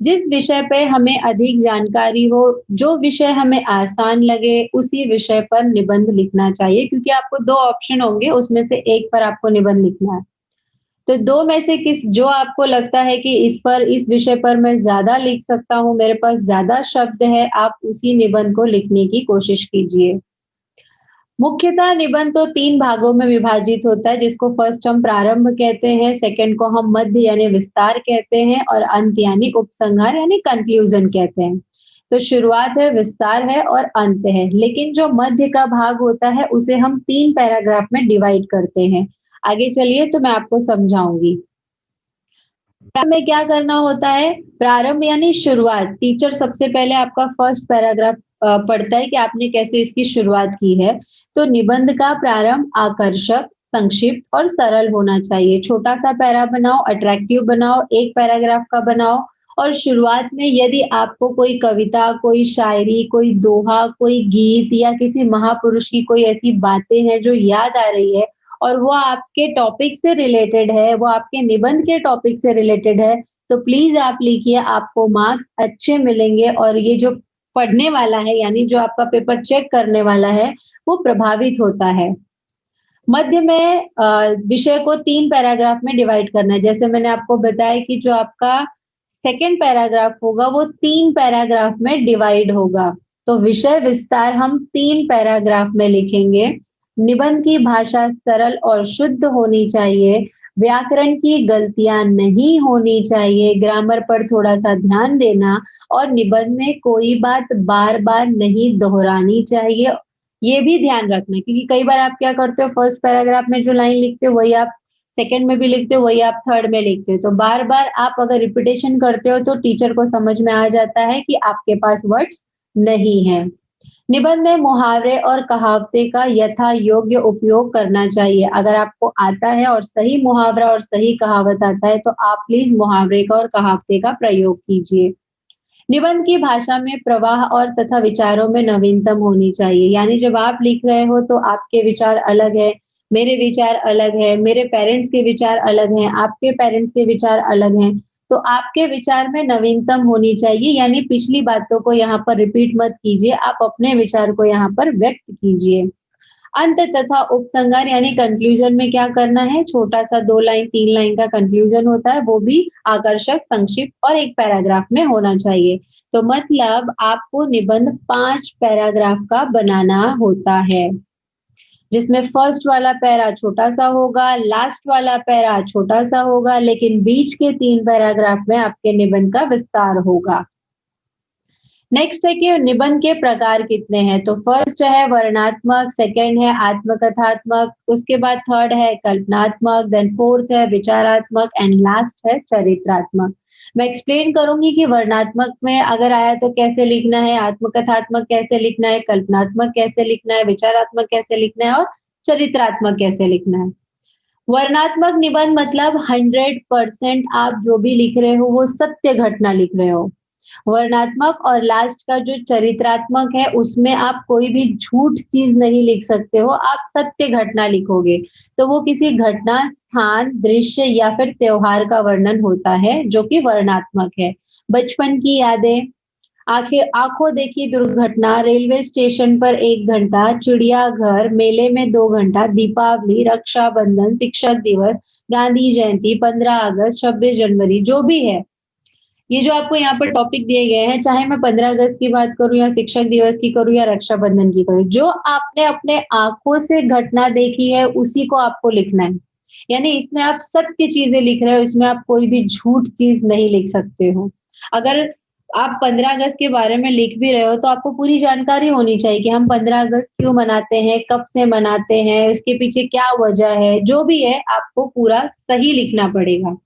जिस विषय पे हमें अधिक जानकारी हो, जो विषय हमें आसान लगे, उसी विषय पर निबंध लिखना चाहिए, क्योंकि आपको 2 ऑप्शन होंगे, उसमें से एक पर आपको निबंध लिखना है। तो 2 में से किस जो आपको लगता है कि इस विषय पर मैं ज्यादा लिख सकता हूँ, मेरे पास ज्यादा शब्द है, आप उसी निबंध को लिखने की कोशिश कीजिए। मुख्यतः निबंध तो 3 भागों में विभाजित होता है, जिसको फर्स्ट हम प्रारंभ कहते हैं, सेकंड को हम मध्य यानी विस्तार कहते हैं और अंत यानी उपसंहार यानी कंक्लूजन कहते हैं। तो शुरुआत है, विस्तार है और अंत है, लेकिन जो मध्य का भाग होता है उसे हम 3 पैराग्राफ में डिवाइड करते हैं। आगे चलिए तो मैं आपको समझाऊंगी। प्रारंभ में क्या करना होता है? प्रारंभ यानी शुरुआत। टीचर सबसे पहले आपका फर्स्ट पैराग्राफ पढ़ता है कि आपने कैसे इसकी शुरुआत की है। तो निबंध का प्रारंभ आकर्षक, संक्षिप्त और सरल होना चाहिए। छोटा-सा पैरा बनाओ, अट्रैक्टिव बनाओ, एक पैराग्राफ का बनाओ और शुरुआत में यदि आपको कोई कविता, कोई शायरी, कोई दोहा, कोई गीत या किसी महापुरुष की कोई ऐसी बातें हैं जो याद आ रही है और वो आपके टॉपिक से रिलेटेड है, वो आपके निबंध के टॉपिक से रिलेटेड है, तो प्लीज़ आप लिखिए, आपको मार्क्स अच्छे मिलेंगे और ये जो पढ़ने वाला है यानी जो आपका पेपर चेक करने वाला है, वो प्रभावित होता है। मध्य में विषय को 3 पैराग्राफ में डिवाइड करना है। जैसे मैंने आपको बताया कि जो आपका सेकंड पैराग्राफ होगा वो 3 पैराग्राफ में डिवाइड होगा। तो विषय विस्तार हम 3 पैराग्राफ में लिखेंगे। निबंध की भाषा सरल और शुद्ध होनी चाहिए। व्याकरण की गलतियाँ नहीं होनी चाहिए। ग्रामर पर थोड़ा-सा ध्यान देना और निबंध में कोई बात बार-बार नहीं दोहरानी चाहिए। ये भी ध्यान रखना क्योंकि कई बार आप क्या करते हो फर्स्ट पैराग्राफ में जो लाइन लिखते हो वही आप सेकंड में भी लिखते हो, वही आप थर्ड में लिखते हो। तो बार-बार आप अगर रिपिटेशन करते हो तो टीचर को समझ में आ जाता है कि आपके पास वर्ड्स नहीं है। निबंध में मुहावरे और कहावते का यथा योग्य उपयोग करना चाहिए। अगर आपको आता है और सही मुहावरा और सही कहावत आता है तो आप प्लीज़ मुहावरे का और कहावते का प्रयोग कीजिए। निबंध की भाषा में प्रवाह और तथा विचारों में नवीनतम होनी चाहिए। यानी जब आप लिख रहे हो तो आपके विचार अलग है, मेरे विचार अलग है, मेरे पेरेंट्स के विचार अलग हैं, आपके पेरेंट्स के विचार अलग हैं। तो आपके विचार में नवीनतम होनी चाहिए यानी पिछली बातों को यहाँ पर रिपीट मत कीजिए, आप अपने विचार को यहाँ पर व्यक्त कीजिए। अंत तथा उपसंहार यानी कंक्लूजन में क्या करना है? छोटा-सा 2 लाइन, 3 लाइन का कंक्लूजन होता है, वो भी आकर्षक, संक्षिप्त और 1 पैराग्राफ में होना चाहिए। तो मतलब आपको निबंध 5 पैराग्राफ का बनाना होता है, जिसमें फर्स्ट वाला पैरा छोटा-सा होगा, लास्ट वाला पैरा छोटा-सा होगा, लेकिन बीच के 3 पैराग्राफ में आपके निबंध का विस्तार होगा। नेक्स्ट है कि निबंध के प्रकार कितने हैं तो फर्स्ट है वर्णनात्मक, सेकंड है आत्मकथात्मक, उसके बाद थर्ड है कल्पनात्मक, देन फोर्थ है विचारात्मक एंड लास्ट है चरित्रात्मक। मैं एक्सप्लेन करूंगी कि वर्णनात्मक में अगर आया तो कैसे लिखना है, आत्मकथात्मक कैसे लिखना है, कल्पनात्मक कैसे लिखना है, विचारात्मक कैसे लिखना है और चरित्रात्मक कैसे लिखना है। वर्णनात्मक निबंध मतलब 100% आप जो भी लिख रहे हो वो सत्य घटना लिख रहे हो। वर्णनात्मक और लास्ट का जो चरित्रात्मक है उसमें आप कोई भी झूठ चीज नहीं लिख सकते हो, आप सत्य घटना लिखोगे। तो वो किसी घटना, स्थान, दृश्य या फिर त्योहार का वर्णन होता है जो कि वर्णनात्मक है। बचपन की यादें, आंखों देखी दुर्घटना, रेलवे स्टेशन पर 1 घंटा, चिड़ियाघर, मेले में 2 घंटा, दीपावली, रक्षाबंधन, शिक्षक दिवस, गांधी जयंती, 15 अगस्त, 26 जनवरी जो भी है। ये जो आपको यहाँ पर टॉपिक दिए गए हैं, चाहे मैं 15 अगस्त की बात करूँ या शिक्षक दिवस की करूँ या रक्षाबंधन की करूँ, जो आपने अपने आँखों से घटना देखी है, उसी को आपको लिखना है। यानी इसमें आप सत्य चीज़ें लिख रहे हो, इसमें आप कोई भी झूठ चीज़ नहीं लिख सकते हो। अगर आप 15 अगस्त के बारे में लिख भी रहे हो, तो आपको पूरी जानकारी होनी चाहिए कि हम 15 अगस्त क्यों मनाते हैं, कब से मनाते हैं, उसके पीछे क्या वजह है, जो भी है आपको पूरा सही लिखना पड़ेगा।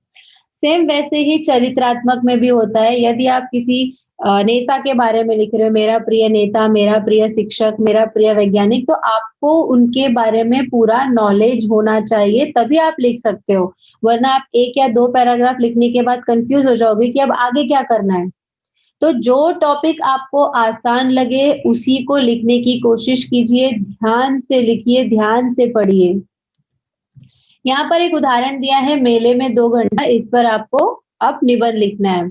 सेम वैसे ही चरित्रात्मक में भी होता है। यदि आप किसी नेता के बारे में लिख रहे हो, मेरा प्रिय नेता, मेरा प्रिय शिक्षक, मेरा प्रिय वैज्ञानिक, तो आपको उनके बारे में पूरा नॉलेज होना चाहिए, तभी आप लिख सकते हो। वरना आप 1 या 2 पैराग्राफ लिखने के बाद कन्फ्यूज़ हो जाओगे कि अब आगे क्या करना है। तो जो टॉपिक आपको आसान लगे, उसी को लिखने की कोशिश कीजिए, ध्यान से लिखिए, ध्यान से पढ़िए। यहाँ पर एक उदाहरण दिया है मेले में 2 घंटा, इस पर आपको अब निबंध लिखना है।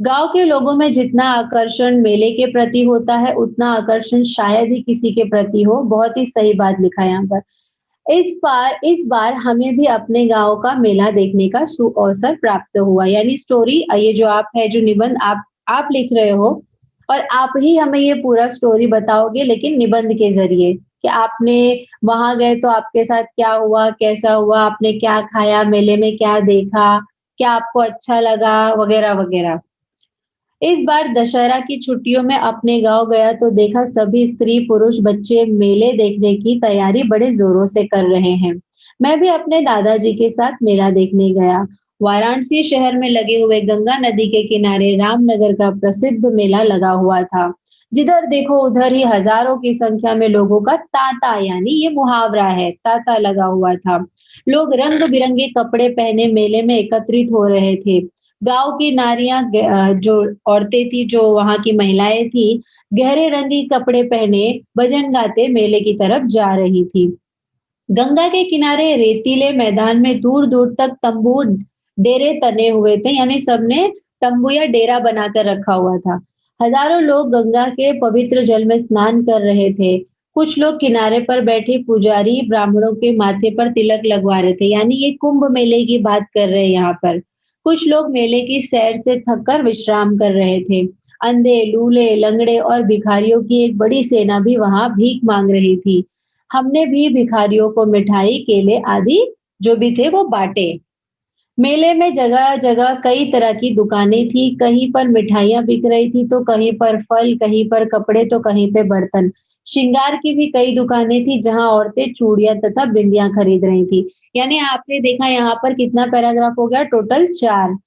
गाँव के लोगों में जितना आकर्षण मेले के प्रति होता है, उतना आकर्षण शायद ही किसी के प्रति हो। बहुत ही सही बात लिखा है यहाँ पर। इस बार हमें भी अपने गाँव का मेला देखने का सुअवसर प्राप्त हुआ। यानी स्टोरी ये जो आप है, जो निबंध आप लिख रहे हो और आप ही हमें ये पूरा स्टोरी बताओगे लेकिन निबंध के ज़रिए, कि आपने वहाँ गए तो आपके साथ क्या हुआ, कैसा हुआ, आपने क्या खाया, मेले में क्या देखा, क्या आपको अच्छा लगा वगैरह-वगैरह। इस बार दशहरा की छुट्टियों में अपने गाँव गया तो देखा सभी स्त्री, पुरुष, बच्चे मेले देखने की तैयारी बड़े ज़ोरों से कर रहे हैं। मैं भी अपने दादाजी के साथ मेला देखने गया। वाराणसी शहर में लगे हुए गंगा नदी के किनारे रामनगर का प्रसिद्ध मेला लगा हुआ था। जिधर देखो उधर ही हजारों की संख्या में लोगों का तांता यानी ये मुहावरा है, तांता लगा हुआ था। लोग रंग-बिरंगे कपड़े पहने मेले में एकत्रित हो रहे थे। गाँव की नारियाँ जो औरतें थी, जो वहाँ की महिलाएँ थी, गहरे रंगी कपड़े पहने भजन गाते मेले की तरफ जा रही थी। गंगा के किनारे रेतीले मैदान में दूर-दूर तक तंबू, डेरे तने हुए थे, यानी सबने तंबू या डेरा बनाकर रखा हुआ था। हजारों लोग गंगा के पवित्र जल में स्नान कर रहे थे। कुछ लोग किनारे पर बैठे पुजारी ब्राह्मणों के माथे पर तिलक लगवा रहे थे, यानी ये कुंभ मेले की बात कर रहे हैं यहाँ पर। कुछ लोग मेले की सैर से थककर विश्राम कर रहे थे। अंधे, लूले, लंगड़े और भिखारियों की एक बड़ी सेना भी वहां भीख मांग रही थी। हमने भी भिखारियों को मिठाई, केले आदि जो भी थे वो बाँटे। मेले में जगह-जगह कई तरह की दुकानें थी, कहीं पर मिठाइयाँ बिक रही थी, तो कहीं पर फल, कहीं पर कपड़े, तो कहीं पे बर्तन। श्रृंगार की भी कई दुकानें थी, जहाँ औरतें चूड़ियाँ तथा बिंदियाँ खरीद रही थी। यानी आपने देखा यहाँ पर कितना पैराग्राफ हो गया, टोटल 4।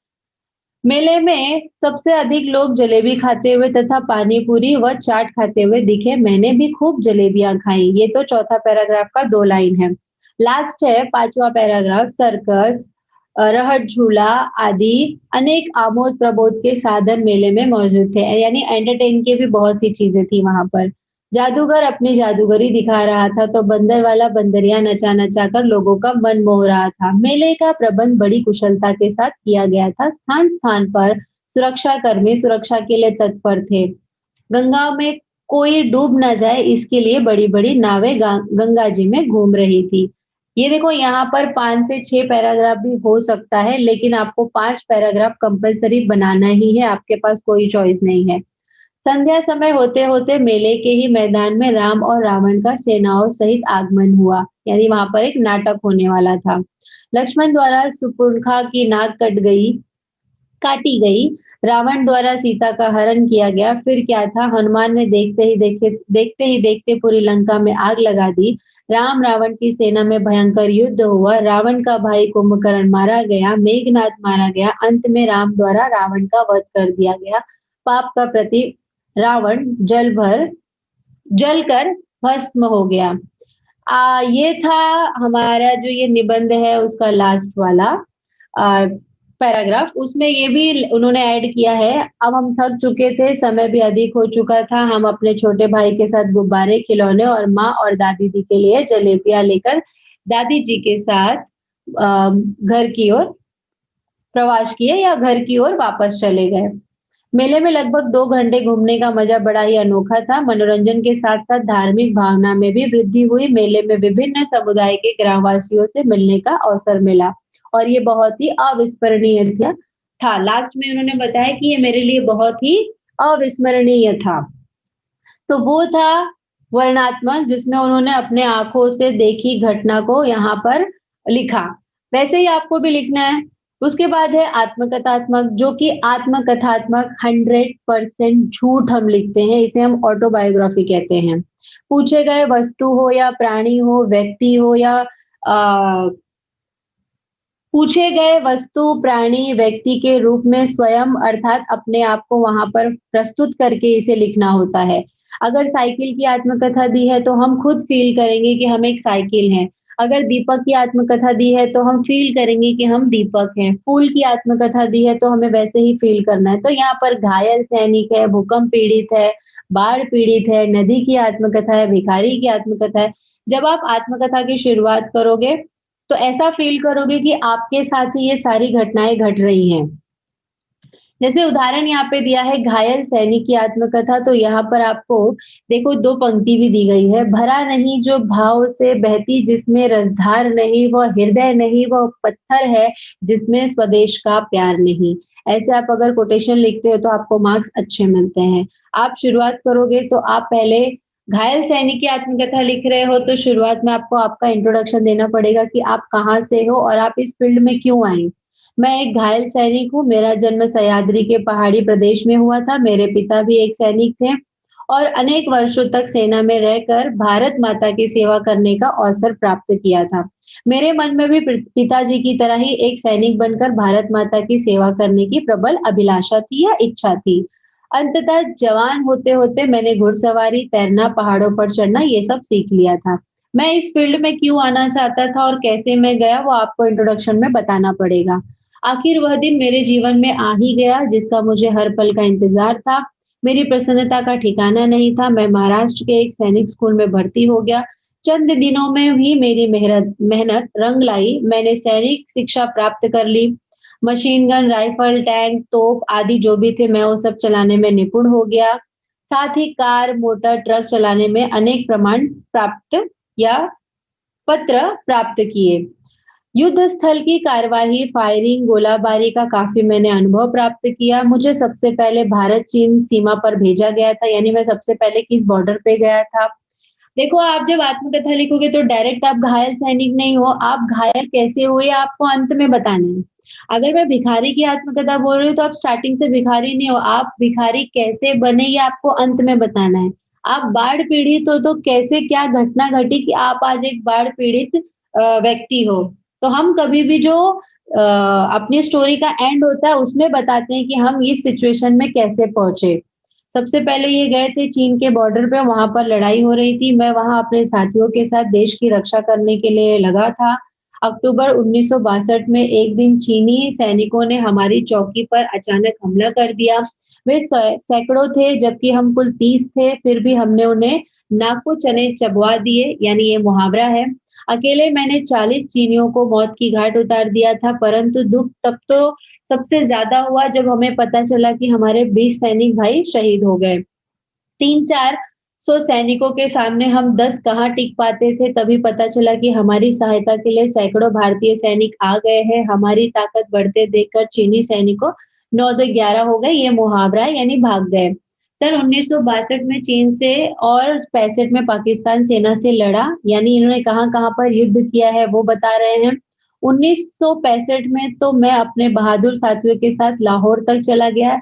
मेले में सबसे अधिक लोग जलेबी खाते हुए तथा पानी पूरी व चाट खाते हुए दिखे। मैंने भी खूब जलेबियां खाई। ये तो चौथा पैराग्राफ का 2 लाइन है। लास्ट है 5वां पैराग्राफ। सर्कस, रहट झूला आदि अनेक आमोद प्रमोद के साधन मेले में मौजूद थे, यानी एंटरटेन की भी बहुत सी चीजें थी वहां पर। जादूगर अपनी जादूगरी दिखा रहा था, तो बंदर वाला बंदरिया नचा नचा कर लोगों का मन मोह रहा था। मेले का प्रबंध बड़ी कुशलता के साथ किया गया था। स्थान स्थान पर सुरक्षा कर्मी सुरक्षा के लिए तत्पर थे। गंगा में कोई डूब ना जाए, इसके लिए बड़ी बड़ी नावें गंगा जी में घूम रही थी। ये देखो यहाँ पर 5 से 6 पैराग्राफ भी हो सकता है, लेकिन आपको 5 पैराग्राफ कंपलसरी बनाना ही है, आपके पास कोई चॉइस नहीं है। संध्या समय होते-होते मेले के ही मैदान में राम और रावण का सेनाओं सहित आगमन हुआ, यानी वहां पर एक नाटक होने वाला था। लक्ष्मण द्वारा सुपुर्णखा की नाक काटी गई। रावण द्वारा सीता का हरण किया गया। फिर क्या था, हनुमान ने देखते ही देखते पूरी लंका में आग लगा दी। राम रावण की सेना में भयंकर युद्ध हुआ। रावण का भाई कुंभकर्ण मारा गया, मेघनाद मारा गया। अंत में राम द्वारा रावण का वध कर दिया गया। पाप का प्रतीक रावण जलकर भस्म हो गया। ये था हमारा जो ये निबंध है उसका लास्ट वाला पैराग्राफ। उसमें ये भी उन्होंने ऐड किया है, अब हम थक चुके थे, समय भी अधिक हो चुका था। हम अपने छोटे भाई के साथ गुब्बारे, खिलौने और माँ और दादी जी के लिए जलेबियां लेकर दादी जी के साथ घर की ओर प्रवास किए या घर की ओर वापस चले गए। मेले में लगभग 2 घंटे घूमने का मजा बड़ा ही अनोखा था। मनोरंजन के साथ-साथ धार्मिक भावना में भी वृद्धि हुई। मेले में विभिन्न समुदाय के ग्रामवासियों से मिलने का अवसर मिला और ये बहुत ही अविस्मरणीय था। लास्ट में उन्होंने बताया कि ये मेरे लिए बहुत ही अविस्मरणीय था। तो वो था वर्णनात्मक, जिसमें उन्होंने अपने आँखों से देखी घटना को यहाँ पर लिखा। वैसे ही आपको भी लिखना है। उसके बाद है आत्मकथात्मक, जो कि आत्मकथात्मक 100% झूठ हम लिखते हैं, इसे हम ऑटोबायोग्राफी कहते हैं। पूछे गए वस्तु हो या प्राणी हो, व्यक्ति हो या अ, पूछे गए वस्तु, प्राणी, व्यक्ति के रूप में स्वयं अर्थात अपने आप को वहाँ पर प्रस्तुत करके इसे लिखना होता है। अगर साइकिल की आत्मकथा दी है तो हम खुद फ़ील करेंगे कि हम एक साइकिल हैं। अगर दीपक की आत्मकथा दी है तो हम फ़ील करेंगे कि हम दीपक हैं। फूल की आत्मकथा दी है तो हमें वैसे ही फ़ील करना है। तो यहाँ पर घायल सैनिक है, भूकंप पीड़ित है, बाढ़ पीड़ित है, नदी की आत्मकथा है, भिखारी की आत्मकथा है। जब आप आत्मकथा की शुरुआत करोगे तो ऐसा फ़ील करोगे कि आपके साथ ही ये सारी घटनाएँ घट रही हैं। जैसे उदाहरण यहाँ पे दिया है घायल सैनिक की आत्मकथा, तो यहाँ पर आपको देखो 2 पंक्ति भी दी गई है। भरा नहीं जो भाव से बहती जिसमें रसधार नहीं, वह हृदय नहीं, वह पत्थर है जिसमें स्वदेश का प्यार नहीं। ऐसे आप अगर कोटेशन लिखते हो तो आपको मार्क्स अच्छे मिलते हैं। आप शुरुआत करोगे तो आप पहले घायल सैनिक की आत्मकथा लिख रहे हो तो शुरुआत में आपको आपका इंट्रोडक्शन देना पड़ेगा कि आप कहाँ से हो और आप इस फील्ड में क्यों आई। मैं एक घायल सैनिक हूँ, मेरा जन्म सह्याद्री के पहाड़ी प्रदेश में हुआ था, मेरे पिता भी एक सैनिक थे और अनेक वर्षों तक सेना में रहकर भारत माता की सेवा करने का अवसर प्राप्त किया था। मेरे मन में भी पिताजी की तरह ही एक सैनिक बनकर भारत माता की सेवा करने की प्रबल अभिलाषा थी या इच्छा थी। अंततः जवान होते-होते मैंने घुड़सवारी, तैरना, पहाड़ों पर चढ़ना ये सब सीख लिया था। मैं इस फील्ड में क्यों आना चाहता था और कैसे मैं गया वो आपको इंट्रोडक्शन में बताना पड़ेगा। आखिर वह दिन मेरे जीवन में आ ही गया जिसका मुझे हर पल का इंतज़ार था। मेरी प्रसन्नता का ठिकाना नहीं था। मैं महाराष्ट्र के एक सैनिक स्कूल में भर्ती हो गया। चंद दिनों में ही मेरी मेहनत मेहनत रंग लाई। मैंने सैनिक शिक्षा प्राप्त कर ली। मशीन गन, राइफल, टैंक, तोप आदि जो भी थे मैं वो सब चलाने में निपुण हो गया। साथ ही कार, मोटर, ट्रक चलाने में अनेक प्रमाण प्राप्त या पत्र प्राप्त किए। युद्ध स्थल की कार्यवाही, फायरिंग, गोलाबारी का काफ़ी मैंने अनुभव प्राप्त किया। मुझे सबसे पहले भारत-चीन सीमा पर भेजा गया था, यानी मैं सबसे पहले किस बॉर्डर पे गया था। देखो, आप जब आत्मकथा लिखोगे तो डायरेक्ट आप घायल सैनिक नहीं हो, आप घायल कैसे हुए आपको अंत में बताना है। अगर मैं भिखारी की आत्मकथा बोल रही हूँ तो आप स्टार्टिंग से भिखारी नहीं हो, आप भिखारी कैसे बने ये आपको अंत में बताना है। आप बाढ़ पीड़ित हो तो कैसे क्या घटना घटी कि आप आज एक बाढ़ पीड़ित व्यक्ति हो। तो हम कभी भी जो अपनी स्टोरी का एंड होता है उसमें बताते हैं कि हम इस सिचुएशन में कैसे पहुँचे। सबसे पहले ये गए थे चीन के बॉर्डर पे, वहाँ पर लड़ाई हो रही थी। मैं वहाँ अपने साथियों के साथ देश की रक्षा करने के लिए लगा था। अक्टूबर 1962 में एक दिन चीनी सैनिकों ने हमारी चौकी पर अचानक हमला कर दिया। वे सैकड़ों थे जबकि हम कुल 30 थे, फिर भी हमने उन्हें नाको चने चबवा दिए, यानी ये मुहावरा है। अकेले मैंने 40 चीनियों को मौत की घाट उतार दिया था, परंतु दुःख तब तो सबसे ज़्यादा हुआ जब हमें पता चला कि हमारे 20 सैनिक भाई शहीद हो गए। 3-400 सैनिकों के सामने हम 10 कहाँ टिक पाते थे, तभी पता चला कि हमारी सहायता के लिए सैकड़ों भारतीय सैनिक आ गए हैं। हमारी ताकत बढ़ते देखकर चीनी सैनिकों 9-11 हो गए, ये मुहावरा है यानी भाग गए। सन 1962 में चीन से और 65 में पाकिस्तान सेना से लड़ा, यानी इन्होंने कहाँ-कहाँ पर युद्ध किया है वो बता रहे हैं। 1965 में तो मैं अपने बहादुर साथियों के साथ लाहौर तक चला गया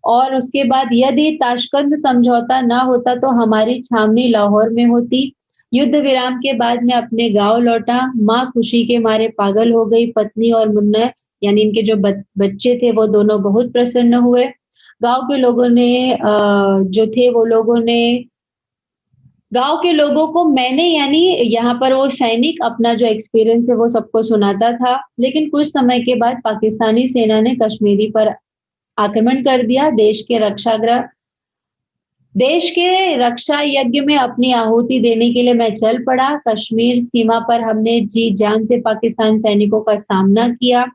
और उसके बाद यदि ताशकंद समझौता ना होता तो हमारी छावनी लाहौर में होती। युद्ध विराम के बाद मैं अपने गाँव लौटा। माँ खुशी के मारे पागल हो गई। पत्नी और मुन्ना यानी इनके जो बच्चे थे वो दोनों बहुत प्रसन्न हुए। गाँव के लोगों ने जो थे वो लोगों ने गाँव के लोगों को मैंने यानी यहाँ पर वो सैनिक अपना जो एक्सपीरियंस है वो सबको सुनाता था। लेकिन कुछ समय के बाद पाकिस्तानी सेना ने कश्मीरी पर आक्रमण कर दिया। देश के रक्षा यज्ञ में अपनी आहुति देने के लिए मैं चल पड़ा। कश्मीर सीमा पर हमने जी जान से पाकिस्तान सैनिकों का सामना किया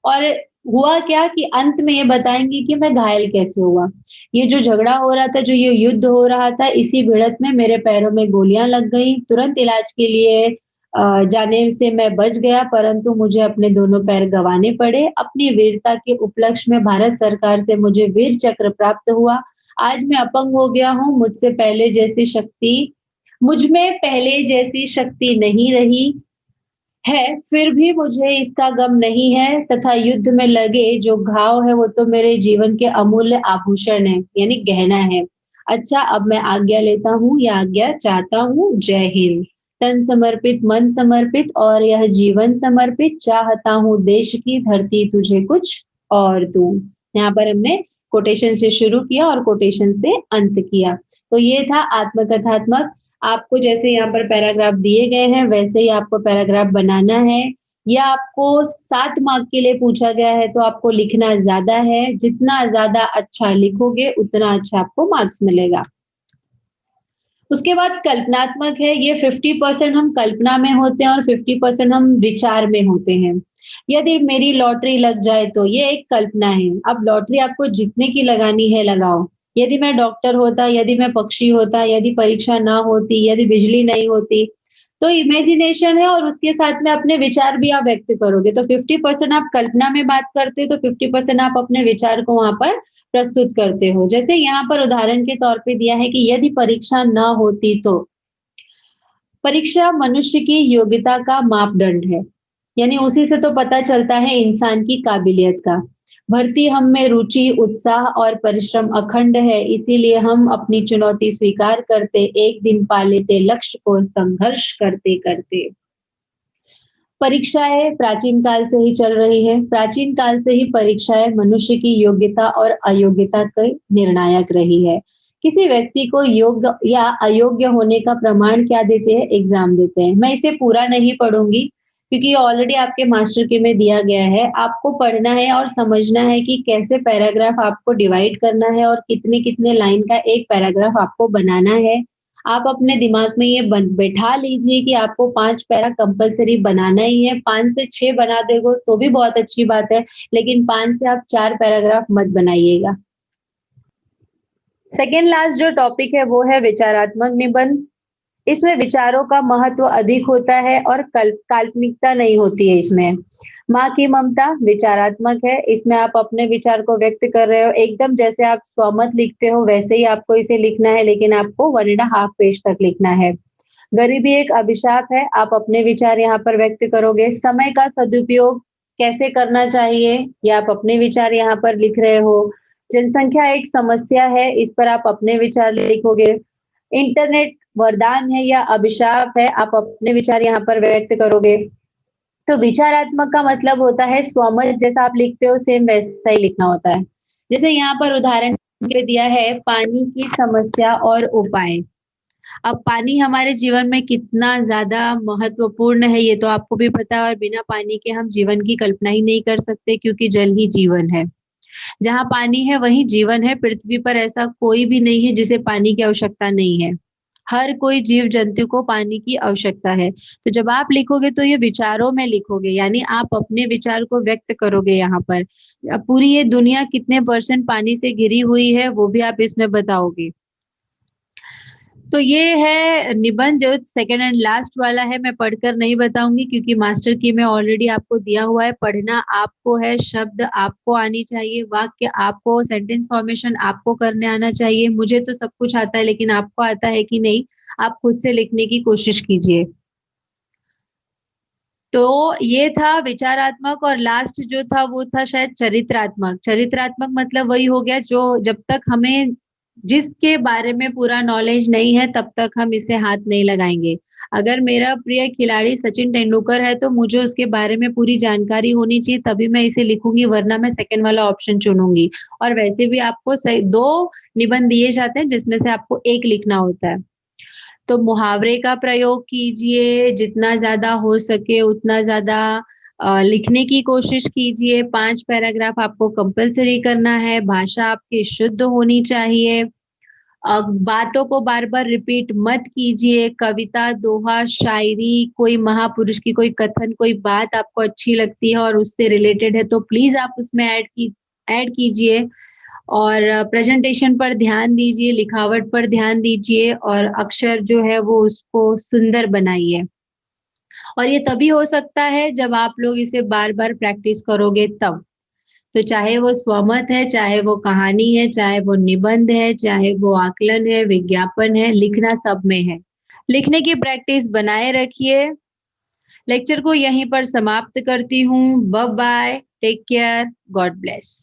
और हुआ क्या कि अंत में ये बताएँगे कि मैं घायल कैसे हुआ। ये जो झगड़ा हो रहा था, जो ये युद्ध हो रहा था, इसी भिड़ंत में मेरे पैरों में गोलियाँ लग गईं। तुरंत इलाज के लिए जाने से मैं बच गया, परंतु मुझे अपने दोनों पैर गँवाने पड़े। अपनी वीरता के उपलक्ष्य में भारत सरकार से मुझे वीर चक्र प्राप्त हुआ। आज मैं अपंग हो गया हूँ, मुझ में पहले जैसी शक्ति नहीं रही है, फिर भी मुझे इसका गम नहीं है तथा युद्ध में लगे जो घाव है वो तो मेरे जीवन के अमूल्य आभूषण है, यानी गहना है। अच्छा, अब मैं आज्ञा लेता हूँ या आज्ञा चाहता हूँ। जय हिंद। तन समर्पित, मन समर्पित और यह जीवन समर्पित, चाहता हूँ देश की धरती तुझे कुछ और दूँ। यहाँ पर हमने कोटेशन से शुरू किया और कोटेशन से अंत किया। तो ये था आत्मकथात्मक। आपको जैसे यहाँ पर पैराग्राफ दिए गए हैं वैसे ही आपको पैराग्राफ बनाना है। या आपको 7 मार्क के लिए पूछा गया है तो आपको लिखना ज़्यादा है। जितना ज़्यादा अच्छा लिखोगे उतना अच्छा आपको मार्क्स मिलेगा। उसके बाद कल्पनात्मक है, ये 50% हम कल्पना में होते हैं और 50% हम विचार में होते हैं। यदि मेरी लॉटरी लग जाए तो ये एक कल्पना है। अब लॉटरी आपको जितने की लगानी है लगाओ। यदि मैं डॉक्टर होता, यदि मैं पक्षी होता, यदि परीक्षा ना होती, यदि बिजली नहीं होती, तो इमेजिनेशन है और उसके साथ में अपने विचार भी आप व्यक्त करोगे। तो 50% आप कल्पना में बात करते हो, तो 50% आप अपने विचार को वहाँ पर प्रस्तुत करते हो। जैसे यहाँ पर उदाहरण के तौर पे दिया है कि यदि परीक्षा ना होती तो परीक्षा मनुष्य की योग्यता का मापदंड है, यानी उसी से तो पता चलता है इंसान की काबिलियत का। भरती हम में रुचि, उत्साह और परिश्रम अखंड है, इसीलिए हम अपनी चुनौती स्वीकार करते, एक दिन पा लेते लक्ष्य को संघर्ष करते करते। परीक्षाएं प्राचीन काल से ही चल रही है। प्राचीन काल से ही परीक्षाएं मनुष्य की योग्यता और अयोग्यता के निर्णायक रही है। किसी व्यक्ति को योग्य या अयोग्य होने का प्रमाण क्या देते हैं? एग्जाम देते हैं। मैं इसे पूरा नहीं पढ़ूंगी क्योंकि ऑलरेडी आपके मास्टर की में दिया गया है। आपको पढ़ना है और समझना है कि कैसे पैराग्राफ आपको डिवाइड करना है और कितने कितने लाइन का एक पैराग्राफ आपको बनाना है। आप अपने दिमाग में ये बैठा लीजिए कि आपको 5 पैरा कंपल्सरी बनाना ही है। 5 से 6 बना दोगे तो भी बहुत अच्छी बात है, लेकिन 5 से आप 4 पैराग्राफ मत बनाइएगा। सेकेंड लास्ट जो टॉपिक है वो है विचारात्मक निबंध। इसमें विचारों का महत्व अधिक होता है और काल्पनिकता नहीं होती है इसमें। माँ की ममता विचारात्मक है। इसमें आप अपने विचार को व्यक्त कर रहे हो, एकदम जैसे आप स्वमत लिखते हो वैसे ही आपको इसे लिखना है, लेकिन आपको 1.5 पेज तक लिखना है। गरीबी एक अभिशाप है, आप अपने विचार यहाँ पर व्यक्त करोगे। समय का सदुपयोग कैसे करना चाहिए, या आप अपने विचार यहाँ पर लिख रहे हो। जनसंख्या एक समस्या है, इस पर आप अपने विचार लिखोगे। इंटरनेट वरदान है या अभिशाप है, आप अपने विचार यहाँ पर व्यक्त करोगे। तो विचारात्मक का मतलब होता है स्वमत, जैसा आप लिखते हो सेम वैसा ही लिखना होता है। जैसे यहाँ पर उदाहरण के दिया है पानी की समस्या और उपाय। अब पानी हमारे जीवन में कितना ज्यादा महत्वपूर्ण है ये तो आपको भी पता है, और बिना पानी के हम जीवन की कल्पना ही नहीं कर सकते क्योंकि जल ही जीवन है। जहाँ पानी है वहीं जीवन है। पृथ्वी पर ऐसा कोई भी नहीं है जिसे पानी की आवश्यकता नहीं है। हर कोई जीव जंतु को पानी की आवश्यकता है। तो जब आप लिखोगे तो ये विचारों में लिखोगे, यानी आप अपने विचार को व्यक्त करोगे यहाँ पर। अब पूरी ये दुनिया कितने % पानी से घिरी हुई है वो भी आप इसमें बताओगे। तो ये है निबंध जो सेकेंड एंड लास्ट वाला है। मैं पढ़कर नहीं बताऊंगी क्योंकि मास्टर की में ऑलरेडी आपको दिया हुआ है। पढ़ना आपको है, शब्द आपको आनी चाहिए, वाक्य आपको, सेंटेंस फॉर्मेशन आपको करने आना चाहिए। मुझे तो सब कुछ आता है, लेकिन आपको आता है कि नहीं, आप खुद से लिखने की कोशिश कीजिए। तो ये था विचारात्मक, और लास्ट जो था वो था शायद चरित्रात्मक। चरित्रात्मक मतलब वही हो गया जो जब तक हमें जिसके बारे में पूरा नॉलेज नहीं है तब तक हम इसे हाथ नहीं लगाएंगे। अगर मेरा प्रिय खिलाड़ी सचिन तेंदुलकर है तो मुझे उसके बारे में पूरी जानकारी होनी चाहिए, तभी मैं इसे लिखूंगी, वरना मैं सेकंड वाला ऑप्शन चुनूंगी। और वैसे भी आपको 2 निबंध दिए जाते हैं जिसमें से आपको एक लिखना होता है। तो मुहावरे का प्रयोग कीजिए, जितना ज्यादा हो सके उतना ज्यादा लिखने की कोशिश कीजिए। 5 पैराग्राफ आपको कंपलसरी करना है। भाषा आपकी शुद्ध होनी चाहिए। बातों को बार बार रिपीट मत कीजिए। कविता, दोहा, शायरी, कोई महापुरुष की कोई कथन, कोई बात आपको अच्छी लगती है और उससे रिलेटेड है तो प्लीज आप उसमें ऐड कीजिए। और प्रेजेंटेशन पर ध्यान दीजिए, लिखावट पर ध्यान दीजिए, और अक्षर जो है वो उसको सुंदर बनाइए। और ये तभी हो सकता है जब आप लोग इसे बार बार प्रैक्टिस करोगे तब। तो चाहे वो स्वमत है, चाहे वो कहानी है, चाहे वो निबंध है, चाहे वो आकलन है, विज्ञापन है, लिखना सब में है। लिखने की प्रैक्टिस बनाए रखिए। लेक्चर को यहीं पर समाप्त करती हूँ। Bye bye, take care, God bless.